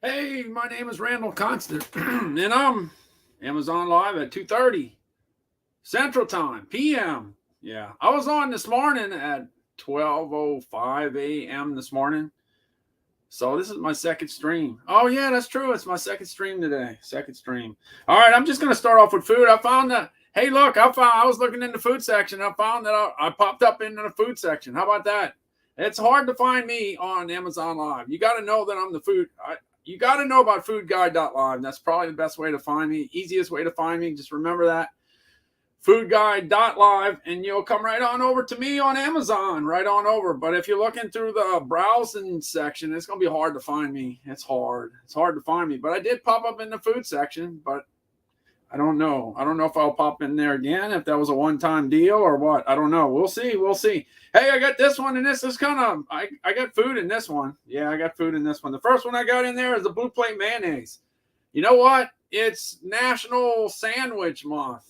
Hey, my name is Randall Constant, and I'm Amazon Live at 2:30 Central Time, PM. Yeah, I was on this morning at 12:05 a.m. this morning. So this is my second stream. Oh yeah, that's true. It's my second stream today. Second stream. All right, I'm just gonna start off with food. I found that. Hey, look, I was looking in the food section. I found that I popped up into the food section. How about that? It's hard to find me on Amazon Live. You got to know that I'm the food. You got to know about foodguide.live. That's probably the best way to find me. Easiest way to find me. Just remember that foodguide.live, and you'll come right on over to me on Amazon, right on over. But if you're looking through the browsing section, it's going to be hard to find me. It's hard to find me. But I did pop up in the food section, but I don't know. I don't know if I'll pop in there again, if that was a one-time deal or what. I don't know. We'll see. We'll see. Hey, I got this one, and this is kind of, I got food in this one. Yeah, I got food in this one. The first one I got in there is the Blue Plate mayonnaise. You know what? It's National Sandwich Month.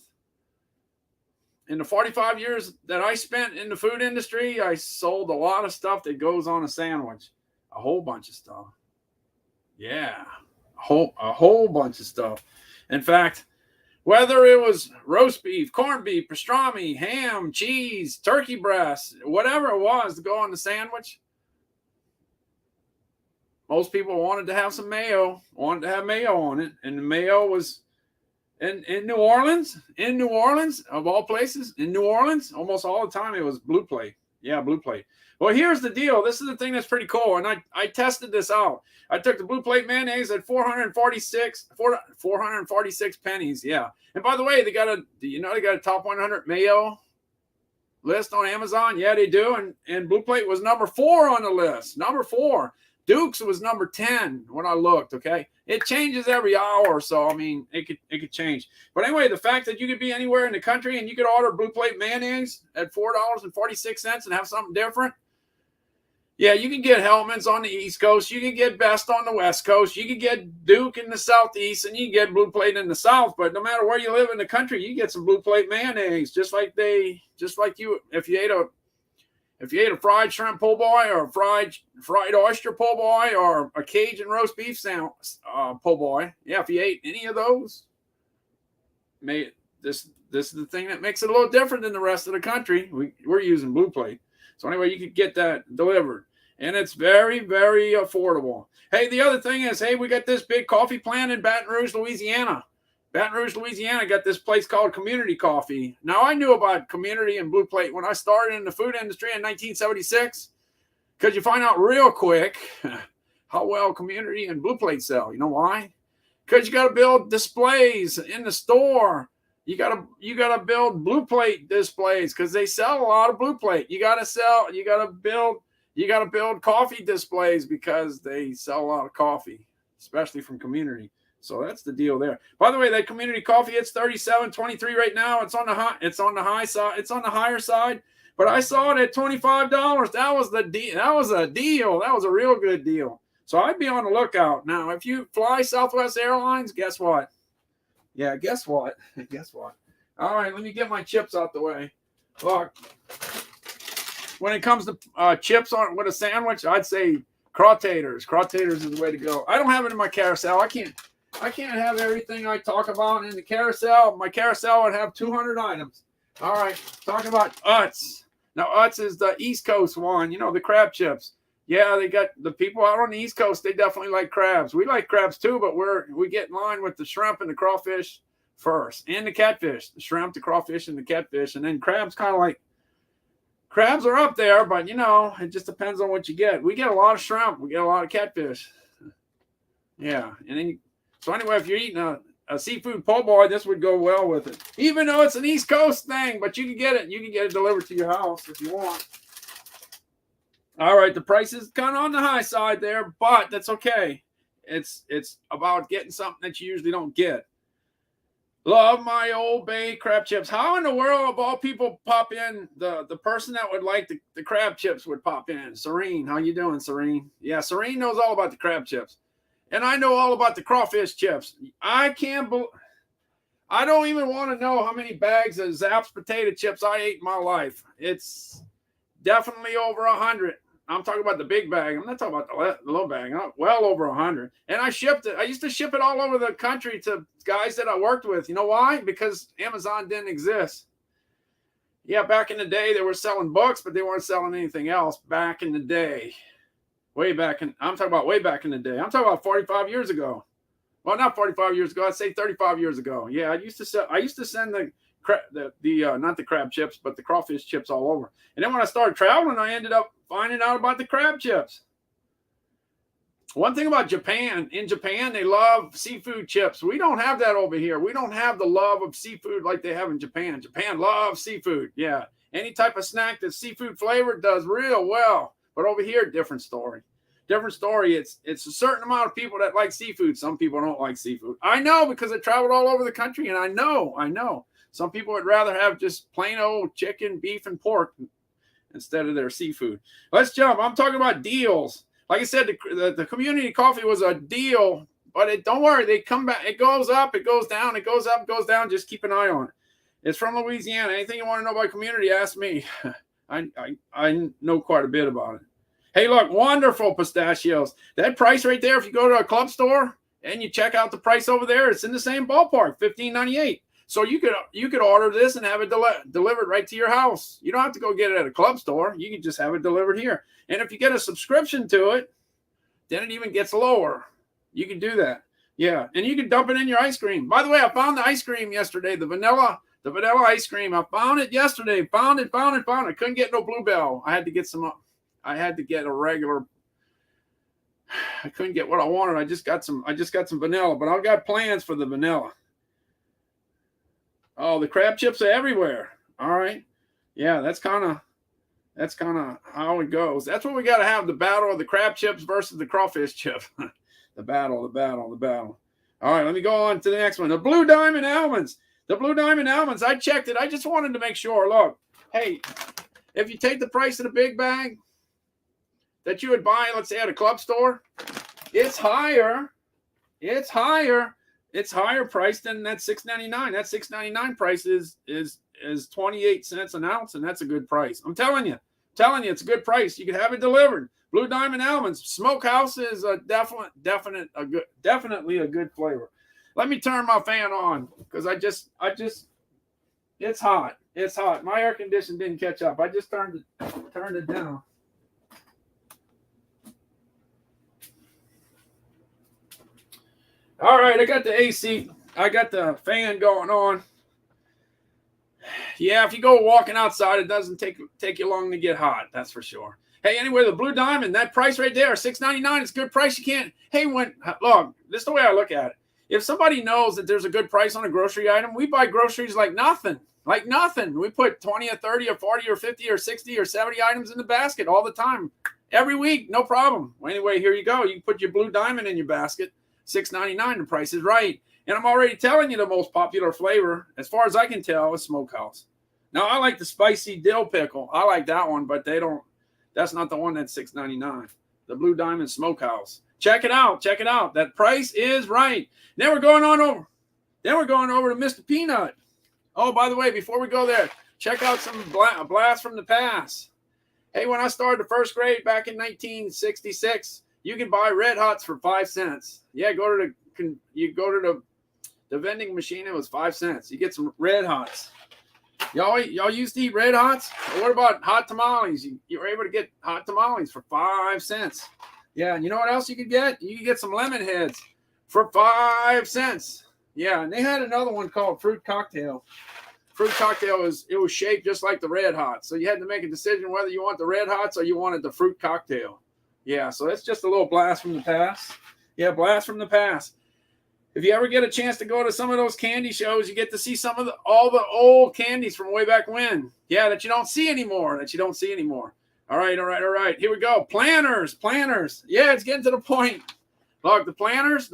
In the 45 years that I spent in the food industry, I sold a lot of stuff that goes on a sandwich. A whole bunch of stuff. Yeah, a whole bunch of stuff. In fact, whether it was roast beef, corned beef, pastrami, ham, cheese, turkey breast, whatever it was to go on the sandwich, most people wanted to have some mayo, wanted to have mayo on it. And the mayo was in New Orleans, of all places, in New Orleans, almost all the time it was Blue Plate. Yeah, Blue Plate. Well, here's the deal. This is the thing that's pretty cool. And I tested this out. I took the Blue Plate mayonnaise at 446 pennies. Yeah. And by the way, they got a top 100 mayo list on Amazon. Yeah, they do. And Blue Plate was number 4 on the list. Number 4. Duke's was number 10 when I looked. Okay. It changes every hour or so. I mean, it could change. But anyway, the fact that you could be anywhere in the country and you could order Blue Plate mayonnaise at $4.46 and have something different. Yeah, you can get Hellman's on the East Coast. You can get Best on the West Coast. You can get Duke in the Southeast, and you can get Blue Plate in the South. But no matter where you live in the country, you get some Blue Plate mayonnaise, just like you. If you ate a fried shrimp po' boy, or a fried oyster po' boy, or a Cajun roast beef po' boy. Yeah, if you ate any of those, this is the thing that makes it a little different than the rest of the country. We're using Blue Plate. So anyway, you could get that delivered. And it's very, very affordable. Hey, the other thing is, we got this big coffee plant in Baton Rouge, Louisiana. Baton Rouge, Louisiana got this place called Community Coffee. Now, I knew about Community and Blue Plate when I started in the food industry in 1976. Because you find out real quick how well Community and Blue Plate sell. You know why? Because you got to build displays in the store. You gotta build Blue Plate displays because they sell a lot of Blue Plate. You gotta build coffee displays because they sell a lot of coffee, especially from Community. So that's the deal there. By the way, that Community coffee, it's $37.23 right now. It's on the high side. It's on the higher side. But I saw it at $25. That was a deal. That was a real good deal. So I'd be on the lookout. Now, if you fly Southwest Airlines, guess what? Yeah, guess what? All right, let me get my chips out the way. Look, when it comes to chips with a sandwich, I'd say crottators. Crottators is the way to go. I don't have it in my carousel. I can't have everything I talk about in the carousel. My carousel would have 200 items. All right, talking about Utz. Now, Utz is the East Coast one. You know, the crab chips. Yeah, they got the people out on the East Coast. They definitely like crabs. We like crabs too, but we get in line with the shrimp and the crawfish first, and the catfish. The shrimp, the crawfish, and the catfish, and then crabs are up there, but it just depends on what you get. We get a lot of shrimp. We get a lot of catfish. Yeah, and then so anyway, if you're eating a seafood po' boy, this would go well with it. Even though it's an East Coast thing, but you can get it. You can get it delivered to your house if you want. All right, the price is kind of on the high side there, but that's okay. It's about getting something that you usually don't get. Love my Old Bay crab chips. How in the world of all people pop in the person that would like the crab chips would pop in? Serene, how you doing, Serene? Yeah, Serene knows all about the crab chips. And I know all about the crawfish chips. I don't even want to know how many bags of Zapp's potato chips I ate in my life. It's definitely over 100. about the big bag. I'm not talking about the little bag. Well over 100. And I shipped it. I used to ship it all over the country to guys that I worked with. You know why? Because Amazon didn't exist. Yeah, back in the day, they were selling books, but they weren't selling anything else back in the day. I'm talking about way back in the day. I'm talking about 45 years ago. Well, not 45 years ago. I'd say 35 years ago. Yeah, I used to send the not the crab chips, but the crawfish chips all over. And then when I started traveling, I ended up finding out about the crab chips. One thing about Japan, in Japan, they love seafood chips. We don't have that over here. We don't have the love of seafood like they have in Japan. Japan loves seafood. Yeah. Any type of snack that's seafood flavored does real well. But over here, different story. Different story. It's a certain amount of people that like seafood. Some people don't like seafood. I know because I traveled all over the country, and I know. Some people would rather have just plain old chicken, beef, and pork instead of their seafood. Let's jump. I'm talking about deals. Like I said, the community coffee was a deal, but don't worry, they come back. It goes up, it goes down, it goes up, it goes down. Just keep an eye on it. It's from Louisiana. Anything you want to know about community, ask me. I know quite a bit about it. Hey, look, wonderful pistachios. That price right there, if you go to a club store and you check out the price over there, it's in the same ballpark, $15.98. So you could order this and have it delivered right to your house. You don't have to go get it at a club store. You can just have it delivered here. And if you get a subscription to it, then it even gets lower. You can do that. Yeah. And you can dump it in your ice cream. By the way, I found the ice cream yesterday, the vanilla ice cream. I found it yesterday. Found it. I couldn't get no Bluebell. I had to get a regular. I couldn't get what I wanted. I just got some vanilla, but I've got plans for the vanilla. Oh, the crab chips are everywhere. All right. Yeah, that's kind of how it goes. That's what we got to have, the battle of the crab chips versus the crawfish chip. the battle. All right, let me go on to the next one. The Blue Diamond almonds. I checked it. I just wanted to make sure. Look, hey, if you take the price of the big bag that you would buy, let's say at a club store, it's higher. It's higher price than that $6.99. That $6.99 price is 28 cents an ounce, and that's a good price. I'm telling you, it's a good price. You can have it delivered. Blue Diamond almonds. Smokehouse is a definitely a good flavor. Let me turn my fan on because it's hot. It's hot. My air conditioning didn't catch up. I just turned it down. All right, I got the AC. I got the fan going on. Yeah, if you go walking outside, it doesn't take you long to get hot. That's for sure. Hey, anyway, the Blue Diamond, that price right there, $6.99, it's a good price. You can't. Hey, look, this is the way I look at it. If somebody knows that there's a good price on a grocery item, we buy groceries like nothing. We put 20 or 30 or 40 or 50 or 60 or 70 items in the basket all the time. Every week, no problem. Well, anyway, here you go. You can put your Blue Diamond in your basket. $6.99, the price is right. And I'm already telling you the most popular flavor, as far as I can tell, is Smokehouse. Now, I like the spicy dill pickle. I like that one, but that's not the one that's $6.99. The Blue Diamond Smokehouse. Check it out. That price is right. Then we're going over to Mr. Peanut. Oh, by the way, before we go there, check out some blast from the past. Hey, when I started the first grade back in 1966, you can buy Red Hots for 5 cents. Yeah, go to the vending machine. It was 5 cents. You get some Red Hots. Y'all used to eat Red Hots? Or what about hot tamales? You were able to get hot tamales for 5 cents. Yeah, and you know what else you could get? You could get some lemon heads for 5 cents. Yeah, and they had another one called Fruit Cocktail. Fruit Cocktail was shaped just like the Red Hots. So you had to make a decision whether you want the Red Hots or you wanted the Fruit Cocktail. Yeah, so that's just a little blast from the past. Yeah, blast from the past. If you ever get a chance to go to some of those candy shows, you get to see all the old candies from way back when. Yeah, that you don't see anymore. All right. Here we go. Planners. Yeah, it's getting to the point. Look, the planners,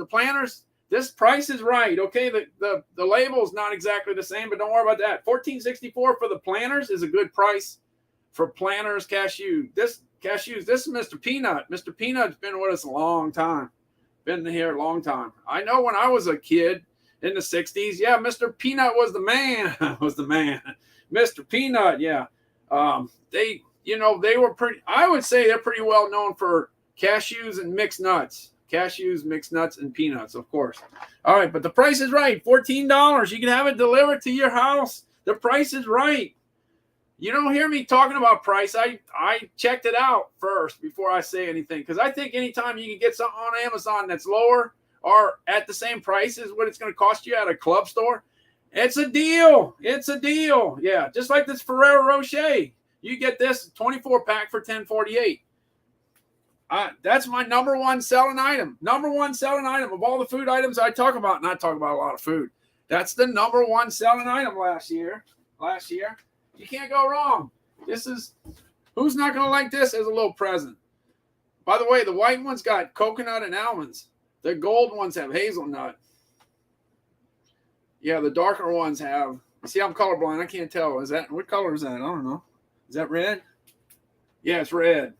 this price is right. Okay, the label's not exactly the same, but don't worry about that. $14.64 for the planners is a good price for Planners cashew. This is Mr. Peanut. Mr. Peanut's been with us a long time. Been here a long time. I know when I was a kid in the 60s, yeah, Mr. Peanut was the man. Mr. Peanut, yeah. they were pretty, I would say they're pretty well known for cashews and mixed nuts. Cashews, mixed nuts, and peanuts, of course. All right, but the price is right. $14. You can have it delivered to your house. The price is right. You don't hear me talking about price. I checked it out first before I say anything, because I think anytime you can get something on Amazon that's lower or at the same price as what it's going to cost you at a club store, it's a deal. It's a deal. Yeah, just like this Ferrero Rocher. You get this 24-pack for $10.48. That's my number one selling item. Number one selling item of all the food items I talk about, and I talk about a lot of food. That's the number one selling item last year. You can't go wrong. Who's not going to like this as a little present? By the way, the white ones got coconut and almonds. The gold ones have hazelnut. Yeah, the darker ones have. See, I'm colorblind. I can't tell. What color is that? I don't know. Is that red? Yeah, it's red.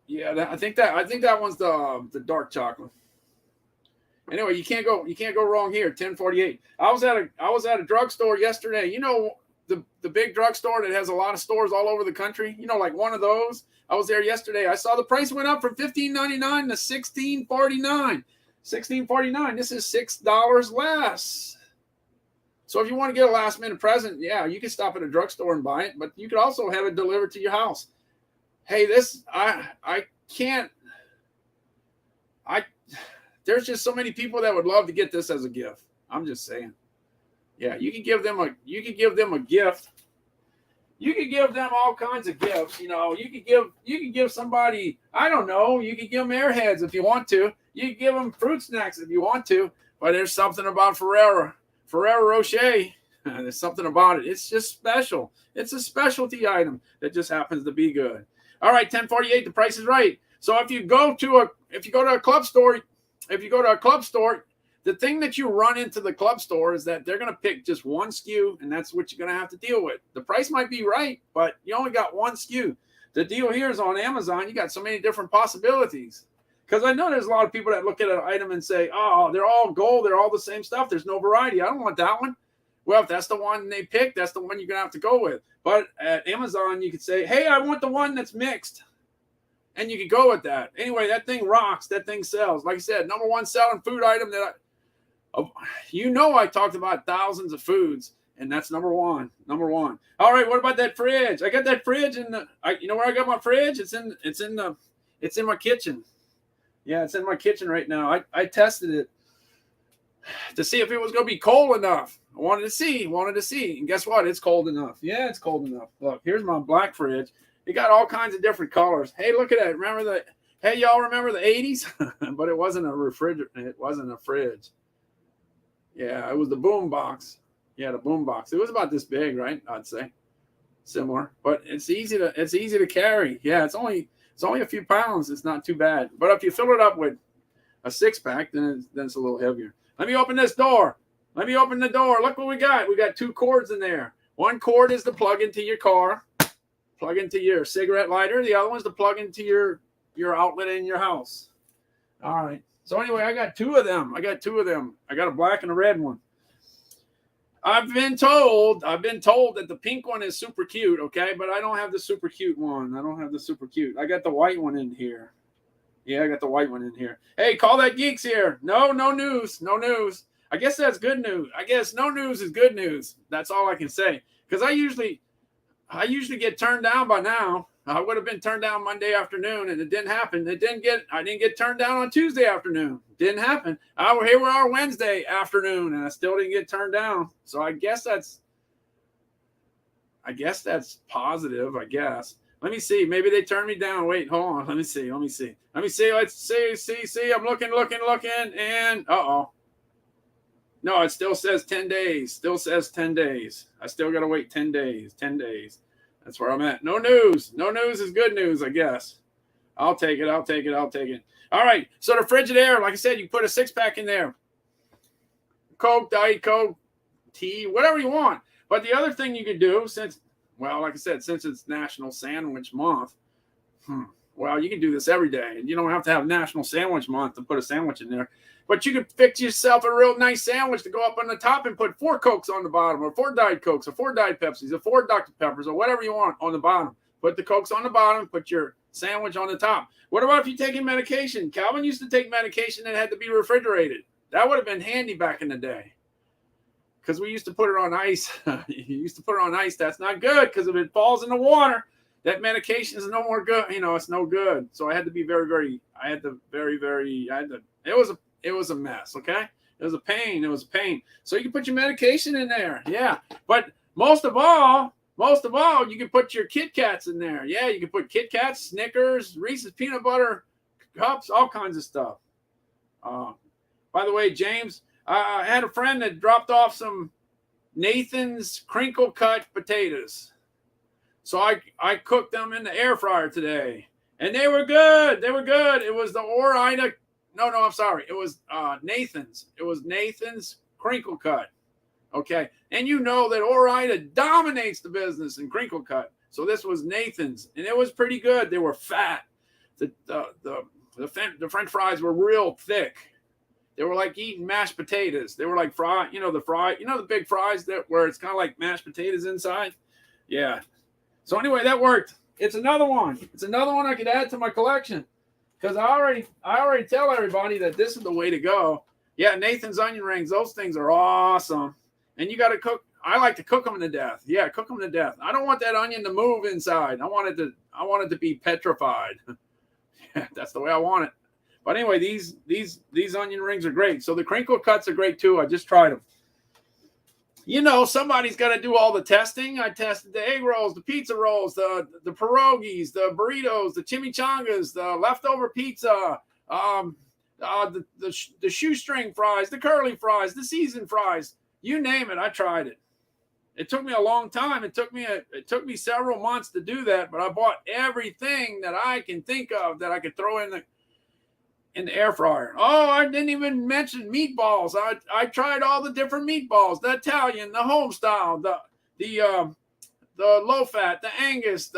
Yeah, I think that one's the dark chocolate. Anyway, you can't go wrong here. $10.48. I was at a drugstore yesterday. The big drugstore that has a lot of stores all over the country. Like one of those. I was there yesterday. I saw the price went up from $15.99 to $16.49. $16.49. This is $6 less. So if you want to get a last minute present, yeah, you can stop at a drugstore and buy it, but you could also have it delivered to your house. Hey, there's just so many people that would love to get this as a gift. I'm just saying. Yeah, you can give them a gift. You could give them all kinds of gifts. You could give somebody, I don't know, you could give them Airheads if you want to. You could give them fruit snacks if you want to. But there's something about Ferrero Rocher. There's something about it. It's just special. It's a specialty item that just happens to be good. All right, $10.48. The price is right. So if you go to a club store, the thing that you run into the club store is that they're going to pick just one SKU, and that's what you're going to have to deal with. The price might be right, but you only got one SKU. The deal here is on Amazon, you got so many different possibilities. Because I know there's a lot of people that look at an item and say, oh, they're all gold, they're all the same stuff, there's no variety. I don't want that one. Well, if that's the one they pick, that's the one you're going to have to go with. But at Amazon, you could say, hey, I want the one that's mixed. And you could go with that. Anyway, that thing rocks. That thing sells. Like I said, number one selling food item that I talked about thousands of foods, and that's number one. Number one. All right, what about that fridge? I got that fridge where I got my fridge? It's in my kitchen. Yeah, it's in my kitchen right now. I tested it to see if it was going to be cold enough. I wanted to see. And guess what? It's cold enough. Yeah, it's cold enough. Look, here's my black fridge. It got all kinds of different colors. Hey, look at that. Hey, y'all remember the 80s? But it wasn't a refrigerator. It wasn't a fridge. Yeah, it was the boom box. Yeah, the boom box. It was about this big, right? I'd say. Similar. But it's easy to carry. Yeah, it's only a few pounds. It's not too bad. But if you fill it up with a 6-pack, then it's a little heavier. Let me open this door. Let me open the door. Look what we got. We got 2 cords in there. One cord is to plug into your car, plug into your cigarette lighter. The other one's to plug into your outlet in your house. All right. So anyway, I got 2 of them. I got a black and a red one. I've been told that the pink one is super cute, okay? But I don't have the super cute one. I got the white one in here. Yeah, I got the white one in here. Hey, call that Geeks here. No news. I guess that's good news. I guess no news is good news. That's all I can say. Because I usually get turned down by now. I would have been turned down Monday afternoon, and it didn't happen. I didn't get turned down on Tuesday afternoon. Didn't happen. Here we are Wednesday afternoon, and I still didn't get turned down. So I guess that's positive, I guess. Let me see. Maybe they turned me down. Wait, hold on. Let me see. Let's see. I'm looking, and uh-oh. No, it still says 10 days. I still got to wait 10 days. That's where I'm at. No news. No news is good news, I guess. I'll take it. All right. So the Frigidaire, like I said, you put a 6-pack in there. Coke, Diet Coke, tea, whatever you want. But the other thing you could do, since it's National Sandwich Month, Well, you can do this every day, and you don't have to have National Sandwich Month to put a sandwich in there. But you could fix yourself a real nice sandwich to go up on the top and put 4 Cokes on the bottom, or 4 Diet Cokes, or 4 Diet Pepsis, or 4 Dr. Peppers, or whatever you want on the bottom. Put the Cokes on the bottom, put your sandwich on the top. What about if you're taking medication? Calvin used to take medication that had to be refrigerated. That would have been handy back in the day, because we used to put it on ice. You used to put it on ice. That's not good, because if it falls in the water, that medication is no more good. It's no good. So I had to be it was a mess. Okay. It was a pain. So you can put your medication in there. Yeah. But most of all, you can put your Kit Kats in there. Yeah. You can put Kit Kats, Snickers, Reese's peanut butter cups, all kinds of stuff. By the way, James, I had a friend that dropped off some Nathan's crinkle cut potatoes. So I cooked them in the air fryer today, and they were good. It was the Ore-Ida. No, I'm sorry. It was Nathan's. It was Nathan's crinkle cut. Okay. And you know that Ore-Ida dominates the business in crinkle cut. So this was Nathan's, and it was pretty good. They were fat. The French fries were real thick. They were like eating mashed potatoes. They were like the big fries where it's kind of like mashed potatoes inside. Yeah. So anyway, that worked. It's another one. I could add to my collection, because I already tell everybody that this is the way to go. Yeah, Nathan's onion rings. Those things are awesome. And you got to cook. I like to cook them to death. Yeah, cook them to death. I don't want that onion to move inside. I want it to be petrified. Yeah, that's the way I want it. But anyway, these onion rings are great. So the crinkle cuts are great too. I just tried them. Somebody's got to do all the testing. I tested the egg rolls, the pizza rolls, the pierogies, the burritos, the chimichangas, the leftover pizza, the shoestring fries, the curly fries, the seasoned fries. You name it, I tried it. It took me a long time. It took me several months to do that, but I bought everything that I can think of that I could throw in the air fryer. Oh, I didn't even mention meatballs. I tried all the different meatballs: the Italian, the home style, the low fat, the Angus,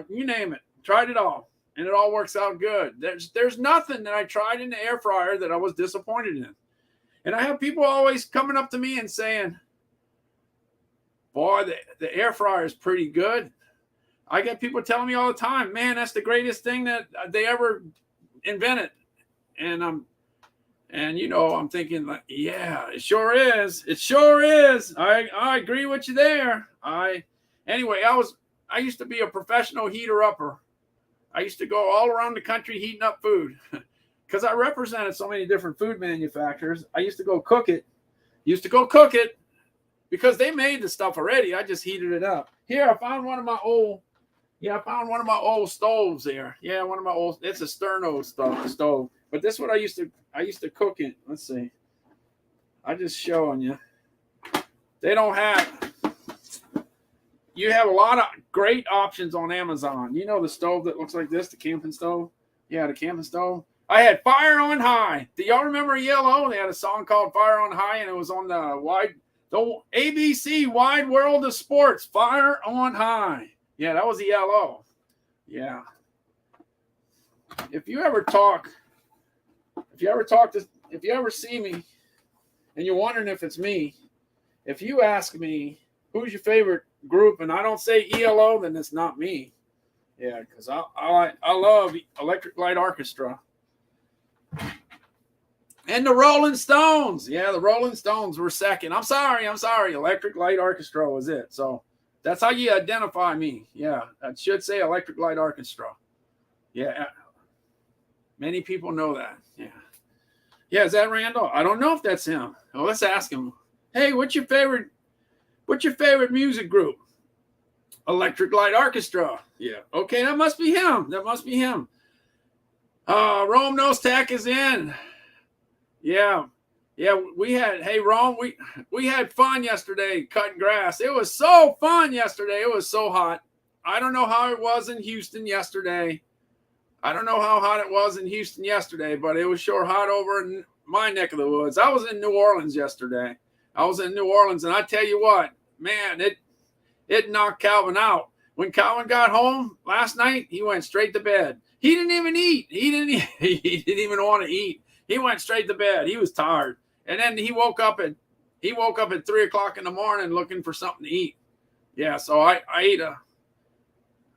you name it. Tried it all, and it all works out good. There's nothing that I tried in the air fryer that I was disappointed in. And I have people always coming up to me and saying, "Boy, the air fryer is pretty good." I get people telling me all the time, "Man, that's the greatest thing that they ever invented." And I'm thinking, like, yeah, it sure is. It sure is. I agree with you there. I used to be a professional heater upper. I used to go all around the country heating up food because I represented so many different food manufacturers. I used to go cook it. Because they made the stuff already. I just heated it up. Here, I found one of my old stoves there. Yeah, it's a Sterno stove. But this one I used to cook in. Let's see. I'm just showing you. You have a lot of great options on Amazon. The stove that looks like this, the camping stove? Yeah, the camping stove. I had Fire on High. Do y'all remember Yellow? They had a song called Fire on High, and it was on the ABC Wide World of Sports. Fire on High. Yeah, that was the Yellow. Yeah. If you ever see me and you're wondering if it's me, if you ask me who's your favorite group and I don't say ELO, then it's not me. Yeah, because I love Electric Light Orchestra. And the Rolling Stones. Yeah, the Rolling Stones were second. I'm sorry. Electric Light Orchestra was it. So that's how you identify me. Yeah, I should say Electric Light Orchestra. Yeah. Many people know that. Yeah. Yeah, is that Randall? I don't know if that's him. Well, let's ask him. Hey, what's your favorite music group? Electric Light Orchestra. Yeah. Okay, that must be him. Rome Knows Tech is in. Yeah. Yeah, Rome, we had fun yesterday cutting grass. It was so fun yesterday. It was so hot. I don't know how it was in Houston yesterday. I don't know how hot it was in Houston yesterday, but it was sure hot over in my neck of the woods. I was in New Orleans yesterday. And I tell you what, man, it knocked Calvin out. when Calvin got home last night, he went straight to bed. He didn't even eat. He didn't even want to eat. He went straight to bed. He was tired. And then he woke up at 3:00 in the morning looking for something to eat. Yeah, so I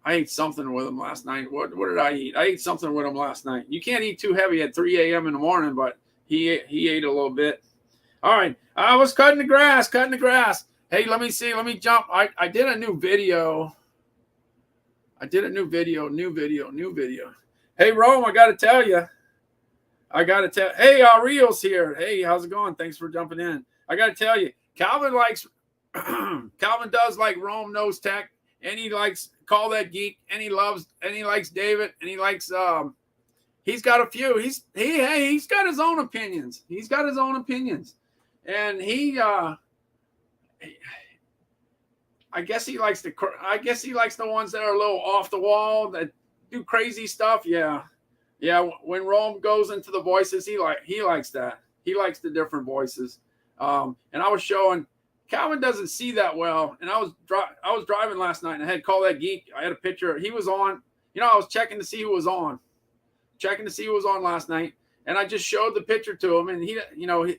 ate something with him last night. What did I eat? I ate something with him last night. You can't eat too heavy at 3 a.m. in the morning, but he ate a little bit. All right, I was cutting the grass. Hey, let me see. Let me jump. I did a new video. New video. Hey, Rome, I got to tell you. Hey, Rio's here. Hey, how's it going? Thanks for jumping in. I got to tell you, Calvin does like Rome knows tech, and he likes Call That Geek, and he likes David, and he likes, he's got a few. He's got his own opinions. And I guess he likes the ones that are a little off the wall, that do crazy stuff. Yeah. When Rome goes into the voices, he likes that. He likes the different voices. And I was showing Calvin doesn't see that well. And I was driving last night, and I had Call That Geek. I had a picture. He was on. I was checking to see who was on. Last night, and I just showed the picture to him, and he,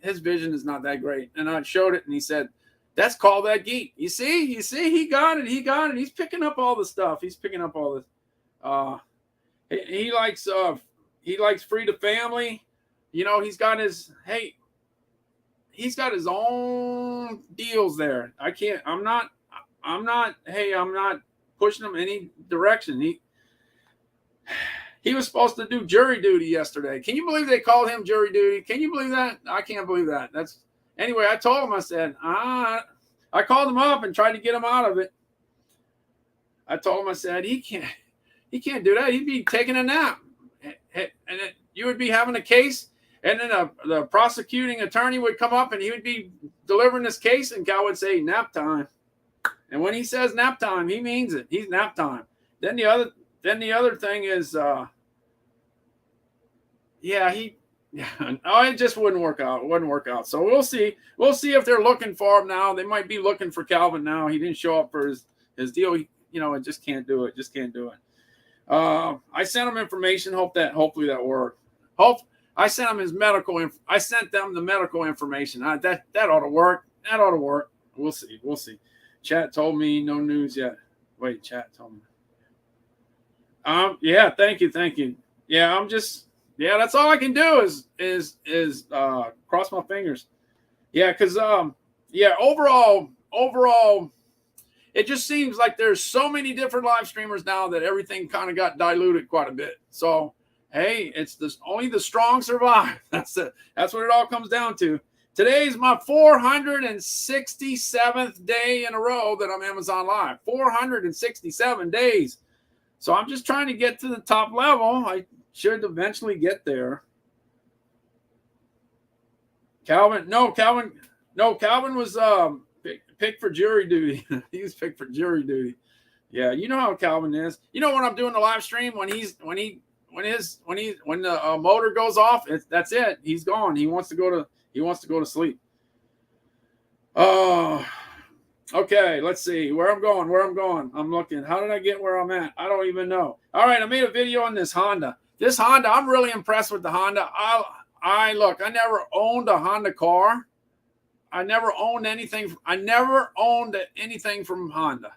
his vision is not that great. And I showed it, and he said, "That's Call That Geek." You see, he got it. He's picking up all the stuff. He's picking up all this. He likes Free to Family. He's got his own deals there. I'm not pushing him any direction. He was supposed to do jury duty yesterday. Can you believe they called him jury duty? Can you believe that? I can't believe that. Anyway, I told him, I said, I called him up and tried to get him out of it. I told him, I said, he can't do that. He'd be taking a nap. And then you would be having a case, and then the prosecuting attorney would come up, and he would be delivering this case, and Cal would say, "Nap time." And when he says nap time, he means it. He's nap time. Then the other thing is, it just wouldn't work out. So we'll see if they're looking for him now. They might be looking for Calvin now. He didn't show up for his deal. It just can't do it. I sent him information. Hopefully that worked. I sent him I sent them the medical information. That ought to work. We'll see. Chat told me no news yet. Wait, chat told me. Yeah, thank you. Yeah, that's all I can do is cross my fingers. Yeah, because overall, it just seems like there's so many different live streamers now that everything kind of got diluted quite a bit. So, hey, it's only the strong survive. That's it. That's what it all comes down to. Today's my 467th day in a row that I'm Amazon Live. 467 days. So I'm just trying to get to the top level. I should eventually get there. Calvin was picked for jury duty. He was picked for jury duty. Yeah, you know how Calvin is. When I'm doing the live stream, when the motor goes off, that's it. He's gone. He wants to go to sleep. Okay, let's see where I'm going. I'm looking. How did I get where I'm at? I don't even know. All right, I made a video on this Honda. I'm really impressed with the Honda. I never owned a Honda car. I never owned anything from Honda.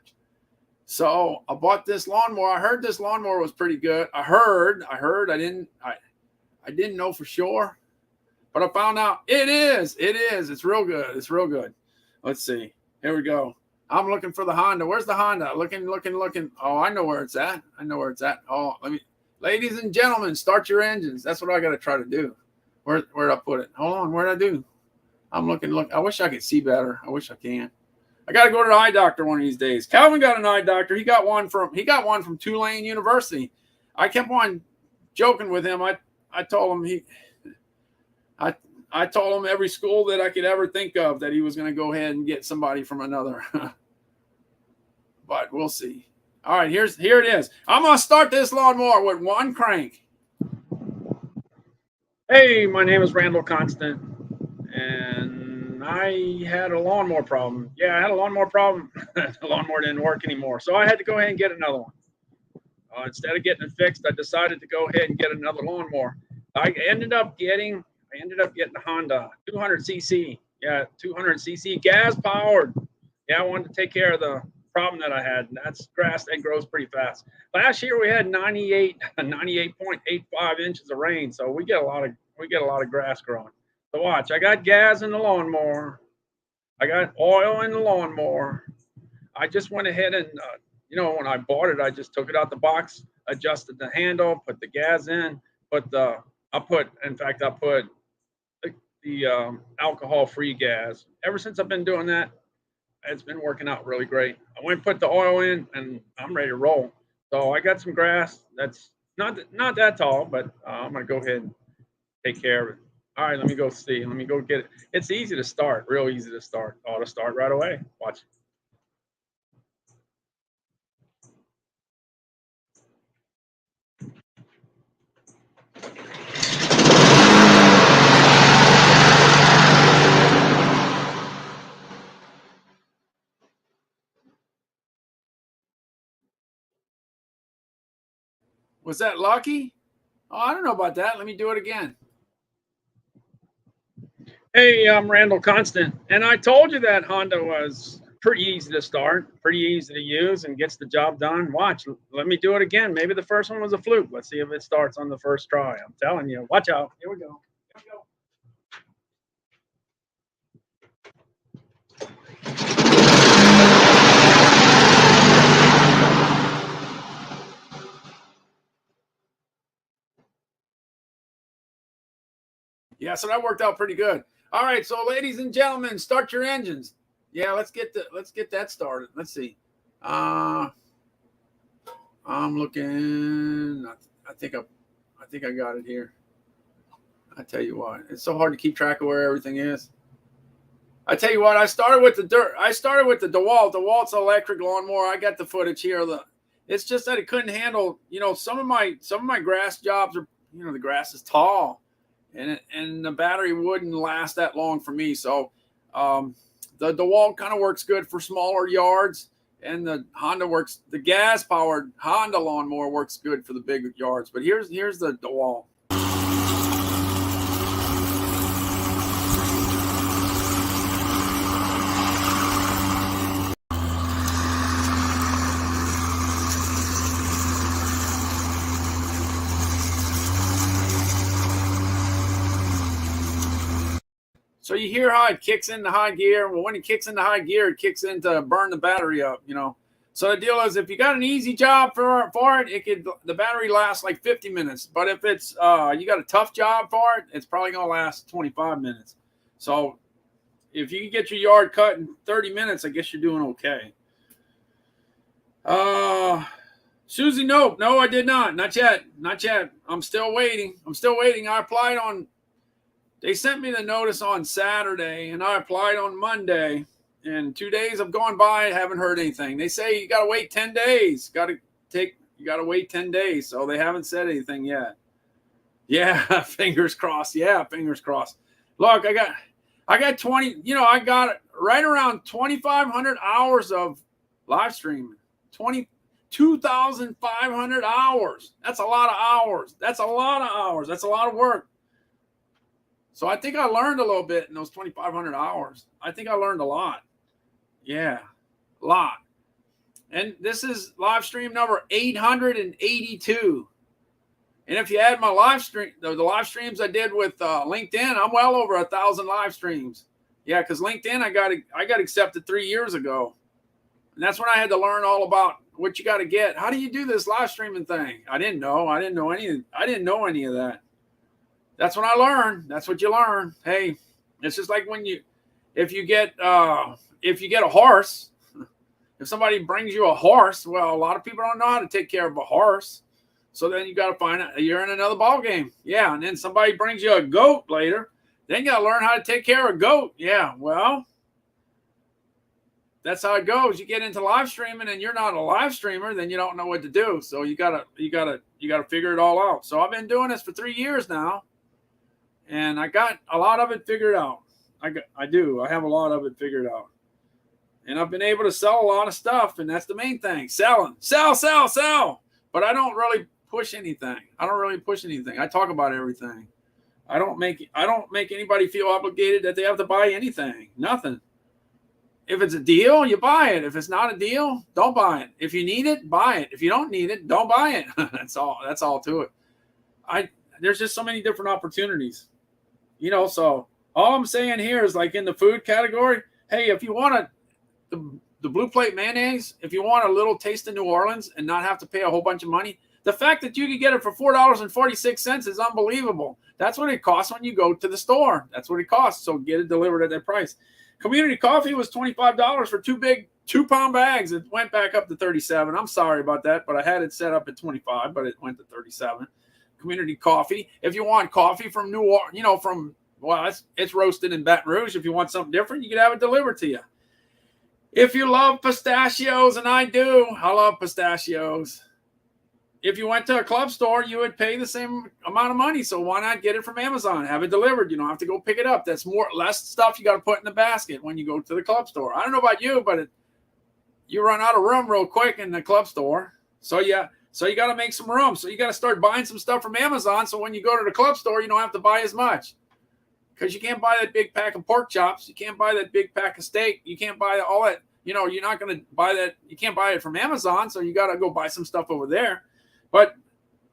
So I bought this lawnmower. I heard this lawnmower was pretty good. I heard. I didn't know for sure, but I found out it is. It's real good. Let's see. Here we go. I'm looking for the Honda. Where's the Honda? Looking. Oh, I know where it's at. Oh, ladies and gentlemen, start your engines. That's what I got to try to do. Where'd I put it? Hold on. Where'd I do? I'm looking. I wish I could see better. I wish I can. I got to go to the eye doctor one of these days. Calvin got an eye doctor. He got one from Tulane University. I kept on joking with him. I told him I told him every school that I could ever think of that he was going to go ahead and get somebody from another. But we'll see. All right, here it is. I'm going to start this lawnmower with one crank. Hey, my name is Randall Constant, and I had a lawnmower problem. Yeah, I had a lawnmower problem. The lawnmower didn't work anymore, so I had to go ahead and get another one. Instead of getting it fixed, I decided to go ahead and get another lawnmower. I ended up getting a Honda 200cc. Yeah, 200cc gas powered. Yeah, I wanted to take care of the problem that I had. And that's grass that grows pretty fast. Last year we had 98.85 inches of rain, so we get a lot of grass growing. So watch, I got gas in the lawnmower. I got oil in the lawnmower. I just went ahead and when I bought it, I just took it out the box, adjusted the handle, put the gas in, I put the alcohol-free gas. Ever since I've been doing that, it's been working out really great. I went and put the oil in, and I'm ready to roll. So I got some grass that's not that tall, but I'm gonna go ahead and take care of it. All right, let me go see. Let me go get it. It's easy to start, real easy to start. Ought to start right away. Watch. Was that lucky? Oh, I don't know about that. Let me do it again. Hey, I'm Randall Constant, and I told you that Honda was pretty easy to start, pretty easy to use, and gets the job done. Watch, let me do it again. Maybe the first one was a fluke. Let's see if it starts on the first try. I'm telling you. Watch out. Here we go. Here we go. Yeah, so that worked out pretty good. All right, so ladies and gentlemen, start your engines. Yeah, let's get that started. Let's see. I'm looking. I think I got it here. I tell you what, it's so hard to keep track of where everything is. I tell you what, I started with the DeWalt. DeWalt's electric lawnmower. I got the footage here. It's just that it couldn't handle. Some of my grass jobs are. The grass is tall. And the battery wouldn't last that long for me. So the DeWalt kind of works good for smaller yards, and the gas-powered Honda lawnmower works good for the big yards. But here's the DeWalt. So you hear how it kicks into high gear. Well, when it kicks into high gear, it kicks in to burn the battery up, So the deal is, if you got an easy job for it, the battery lasts like 50 minutes. But if it's you got a tough job for it, it's probably gonna last 25 minutes. So if you can get your yard cut in 30 minutes, I guess you're doing okay. Susie, no, I did not. Not yet. I'm still waiting. They sent me the notice on Saturday, and I applied on Monday. And 2 days have gone by, I haven't heard anything. They say you got to wait 10 days. You got to wait 10 days. So they haven't said anything yet. Yeah, fingers crossed. Yeah, fingers crossed. Look, I got 20. I got right around 2,500 hours of live streaming. 2,500 hours. That's a lot of hours. That's a lot of work. So I think I learned a little bit in those 2,500 hours. I think I learned a lot. Yeah, a lot. And this is live stream number 882. And if you add my live stream, the live streams I did with LinkedIn, I'm well over 1,000 live streams. Yeah, because LinkedIn, I got accepted 3 years ago. And that's when I had to learn all about what you got to get. How do you do this live streaming thing? I didn't know any of that. That's when I learned. That's what you learn. Hey, it's just like if you get a horse, if somebody brings you a horse, well, a lot of people don't know how to take care of a horse. So then you got to find out you're in another ball game. Yeah. And then somebody brings you a goat later. Then you got to learn how to take care of a goat. Yeah. Well, that's how it goes. You get into live streaming and you're not a live streamer, then you don't know what to do. So you gotta figure it all out. So I've been doing this for 3 years now. And I got a lot of it figured out. I do. I have a lot of it figured out. And I've been able to sell a lot of stuff, and that's the main thing. Selling. Sell. But I don't really push anything. I talk about everything. I don't make anybody feel obligated that they have to buy anything. Nothing. If it's a deal, you buy it. If it's not a deal, don't buy it. If you need it, buy it. If you don't need it, don't buy it. That's all to it. There's just so many different opportunities. So all I'm saying here is, like, in the food category, hey, if you want the Blue Plate mayonnaise, if you want a little taste of New Orleans and not have to pay a whole bunch of money, the fact that you can get it for $4.46 is unbelievable. That's what it costs when you go to the store. That's what it costs. So get it delivered at that price. Community coffee was $25 for 2 big 2-pound bags. It went back up to $37. I'm sorry about that, but I had it set up at $25, but it went to $37. Community coffee. If you want coffee from New Orleans, it's roasted in Baton Rouge. If you want something different, you can have it delivered to you. If you love pistachios, and I do, I love pistachios. If you went to a club store, you would pay the same amount of money. So why not get it from Amazon? Have it delivered. You don't have to go pick it up. That's less stuff you got to put in the basket when you go to the club store. I don't know about you, but you run out of room real quick in the club store. So you got to make some room. So you got to start buying some stuff from Amazon. So when you go to the club store, you don't have to buy as much. Because you can't buy that big pack of pork chops. You can't buy that big pack of steak. You can't buy all that. You're not going to buy that. You can't buy it from Amazon. So you got to go buy some stuff over there. But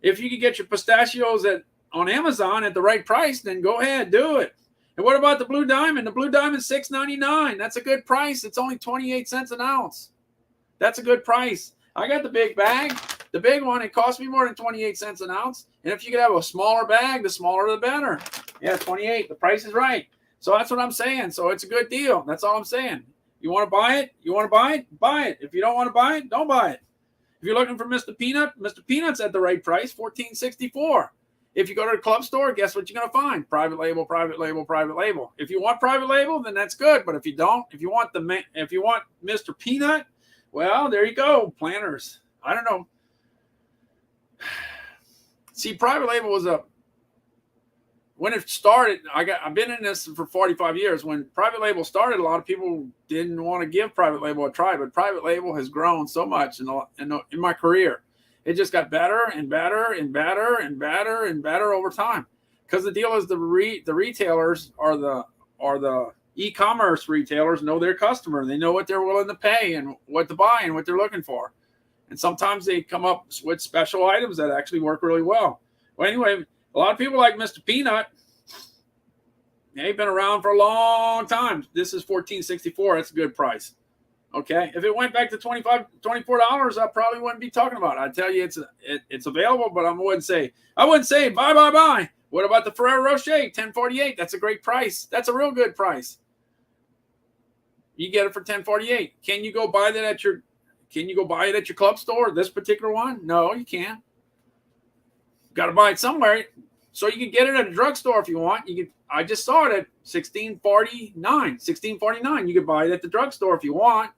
if you can get your pistachios on Amazon at the right price, then go ahead, do it. And what about the Blue Diamond? The Blue Diamond, $6.99. That's a good price. It's only 28 cents an ounce. That's a good price. I got the big bag. The big one, it cost me more than 28 cents an ounce. And if you could have a smaller bag, the smaller the better. Yeah, 28. The price is right. So that's what I'm saying. So it's a good deal. That's all I'm saying. You want to buy it? You want to buy it? Buy it. If you don't want to buy it, don't buy it. If you're looking for Mr. Peanut, Mr. Peanut's at the right price, $14.64. If you go to the club store, guess what you're going to find? Private label, private label, private label. If you want private label, then that's good. But if you don't, if you want Mr. Peanut, well, there you go. Planters. I don't know. See, private label was when it started. I've been in this for 45 years. When private label started, a lot of people didn't want to give private label a try, but private label has grown so much in my career. It just got better and better and better and better and better over time. Because the deal is the retailers are the e-commerce retailers know their customer. They know what they're willing to pay and what to buy and what they're looking for. And sometimes they come up with special items that actually work really well. Well, anyway, a lot of people like Mr. Peanut. They've been around for a long time. This is $14.64. That's a good price. Okay. If it went back to $24, I probably wouldn't be talking about it. I tell you, it's available, but I wouldn't say buy. What about the Ferrero Rocher, $10.48? That's a great price. That's a real good price. You get it for $10.48. Can you go buy it at your club store? This particular one? No, you can't. Got to buy it somewhere. So you can get it at a drugstore if you want. I just saw it at $16.49. You can buy it at the drugstore if you want.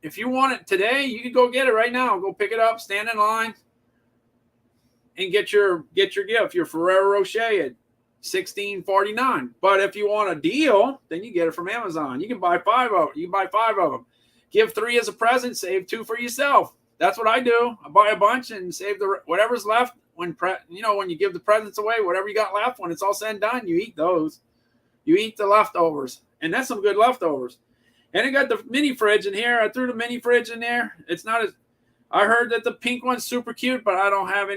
If you want it today, you can go get it right now. Go pick it up, stand in line, and get your gift, your Ferrero Rocher at $16.49. But if you want a deal, then you get it from Amazon. You can buy 5 of them. Give 3 as a present, save 2 for yourself. That's what I do. I buy a bunch and save whatever's left. When you give the presents away, whatever you got left, when it's all said and done, you eat those. You eat the leftovers, and that's some good leftovers. And I got the mini fridge in here. I threw the mini fridge in there. It's not as. I heard that the pink one's super cute, but I don't have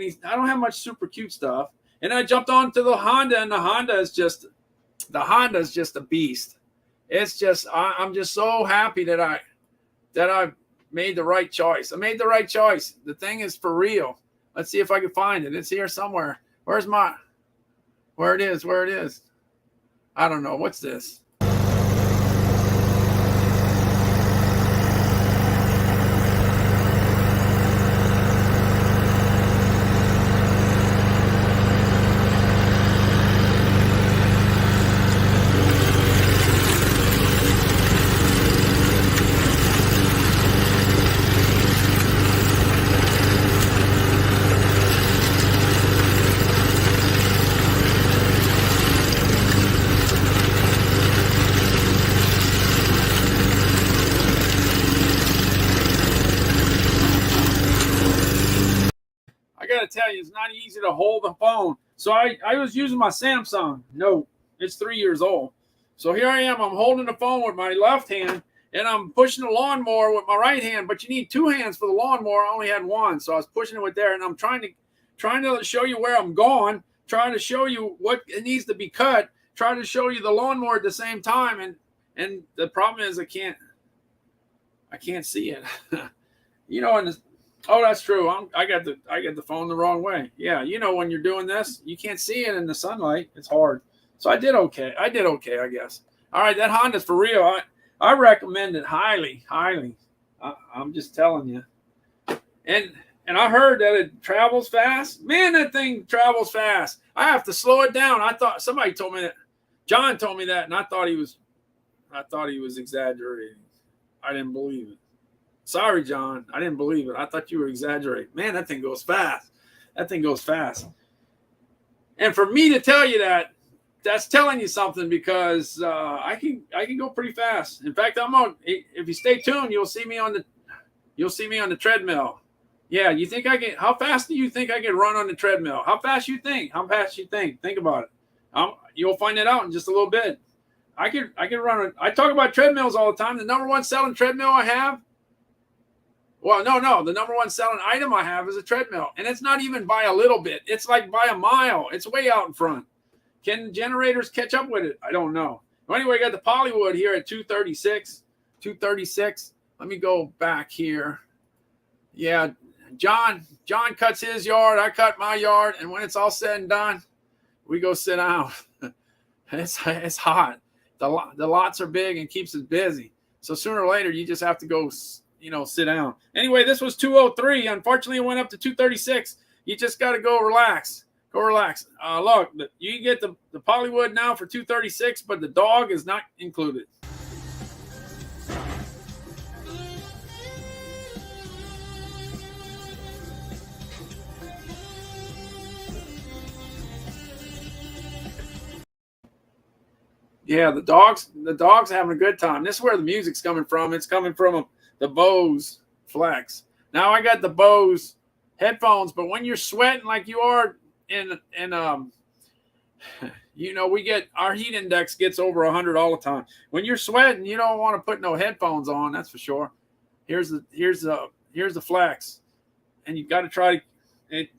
much super cute stuff. And I jumped onto the Honda, and the Honda is just a beast. It's just I'm just so happy that I made the right choice. I made the right choice. The thing is for real. Let's see if I can find it. It's here somewhere. Where it is. I don't know. What's this? got to tell you, it's not easy to hold the phone. So I was using my Samsung Note. It's 3 years old. So here I am. I'm holding the phone with my left hand, and I'm pushing the lawnmower with my right hand. But you need two hands for the lawnmower. I only had one, so I was pushing it with there, and I'm trying to show you where I'm going, trying to show you what it needs to be cut, trying to show you the lawnmower at the same time, and the problem is I can't see it. And oh, that's true. I got the phone the wrong way. Yeah, when you're doing this, you can't see it in the sunlight. It's hard. So I did okay. I guess. All right, that Honda's for real. I recommend it highly. I'm just telling you. And I heard that it travels fast. Man, that thing travels fast. I have to slow it down. I thought somebody told me that. John told me that, and I thought he was exaggerating. I didn't believe it. Sorry, John. I didn't believe it. I thought you were exaggerating. Man, that thing goes fast. And for me to tell you that, that's telling you something, because I can go pretty fast. In fact, if you stay tuned, you'll see me on the treadmill. Yeah, you think how fast do you think I can run on the treadmill? How fast you think? Think about it. You'll find it out in just a little bit. I can run. I talk about treadmills all the time. The number one selling treadmill I have. Well, no. The number one selling item I have is a treadmill. And it's not even by a little bit. It's like by a mile. It's way out in front. Can generators catch up with it? I don't know. Well, anyway, I got the polywood here at 236. Let me go back here. Yeah, John cuts his yard. I cut my yard. And when it's all said and done, we go sit down. It's hot. The lots are big and keeps us busy. So sooner or later, you just have to go, sit down. Anyway, this was 203. Unfortunately, it went up to 236. You just got to go relax. Look, you can get the polywood now for 236, but the dog is not included. Yeah, the dog's having a good time. This is where the music's coming from. It's coming from the Bose Flex. Now I got the Bose headphones, but when you're sweating like you are, we get our heat index gets over 100 all the time. When you're sweating, you don't want to put no headphones on. That's for sure. Here's the Flex, and you got to try it.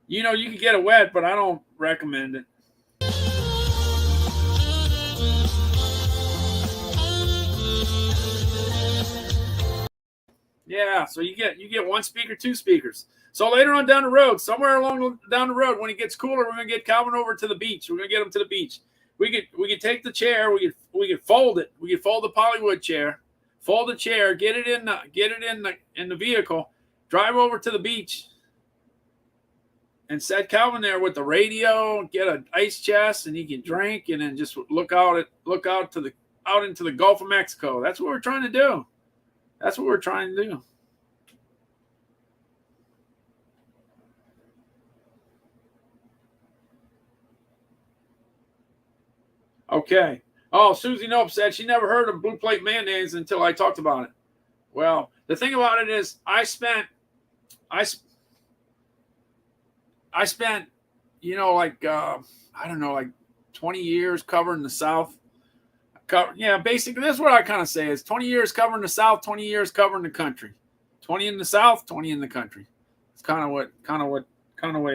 You can get it wet, but I don't recommend it. Yeah, so you get one speaker, two speakers. So later on down the road, somewhere down the road, when it gets cooler, we're gonna get Calvin over to the beach. We're gonna get him to the beach. We could take the chair, we could fold it. We could fold the polywood chair, fold the chair, get it in the vehicle, drive over to the beach, and set Calvin there with the radio, get an ice chest, and he can drink, and then just look out into the Gulf of Mexico. That's what we're trying to do. Okay. Oh, Susie Nope said she never heard of blue plate mayonnaise until I talked about it. Well, the thing about it is I spent, I spent, like 20 years covering the South. Basically, that's what I kind of say is 20 years covering the South, 20 years covering the country. 20 in the South, 20 in the country. It's kind of way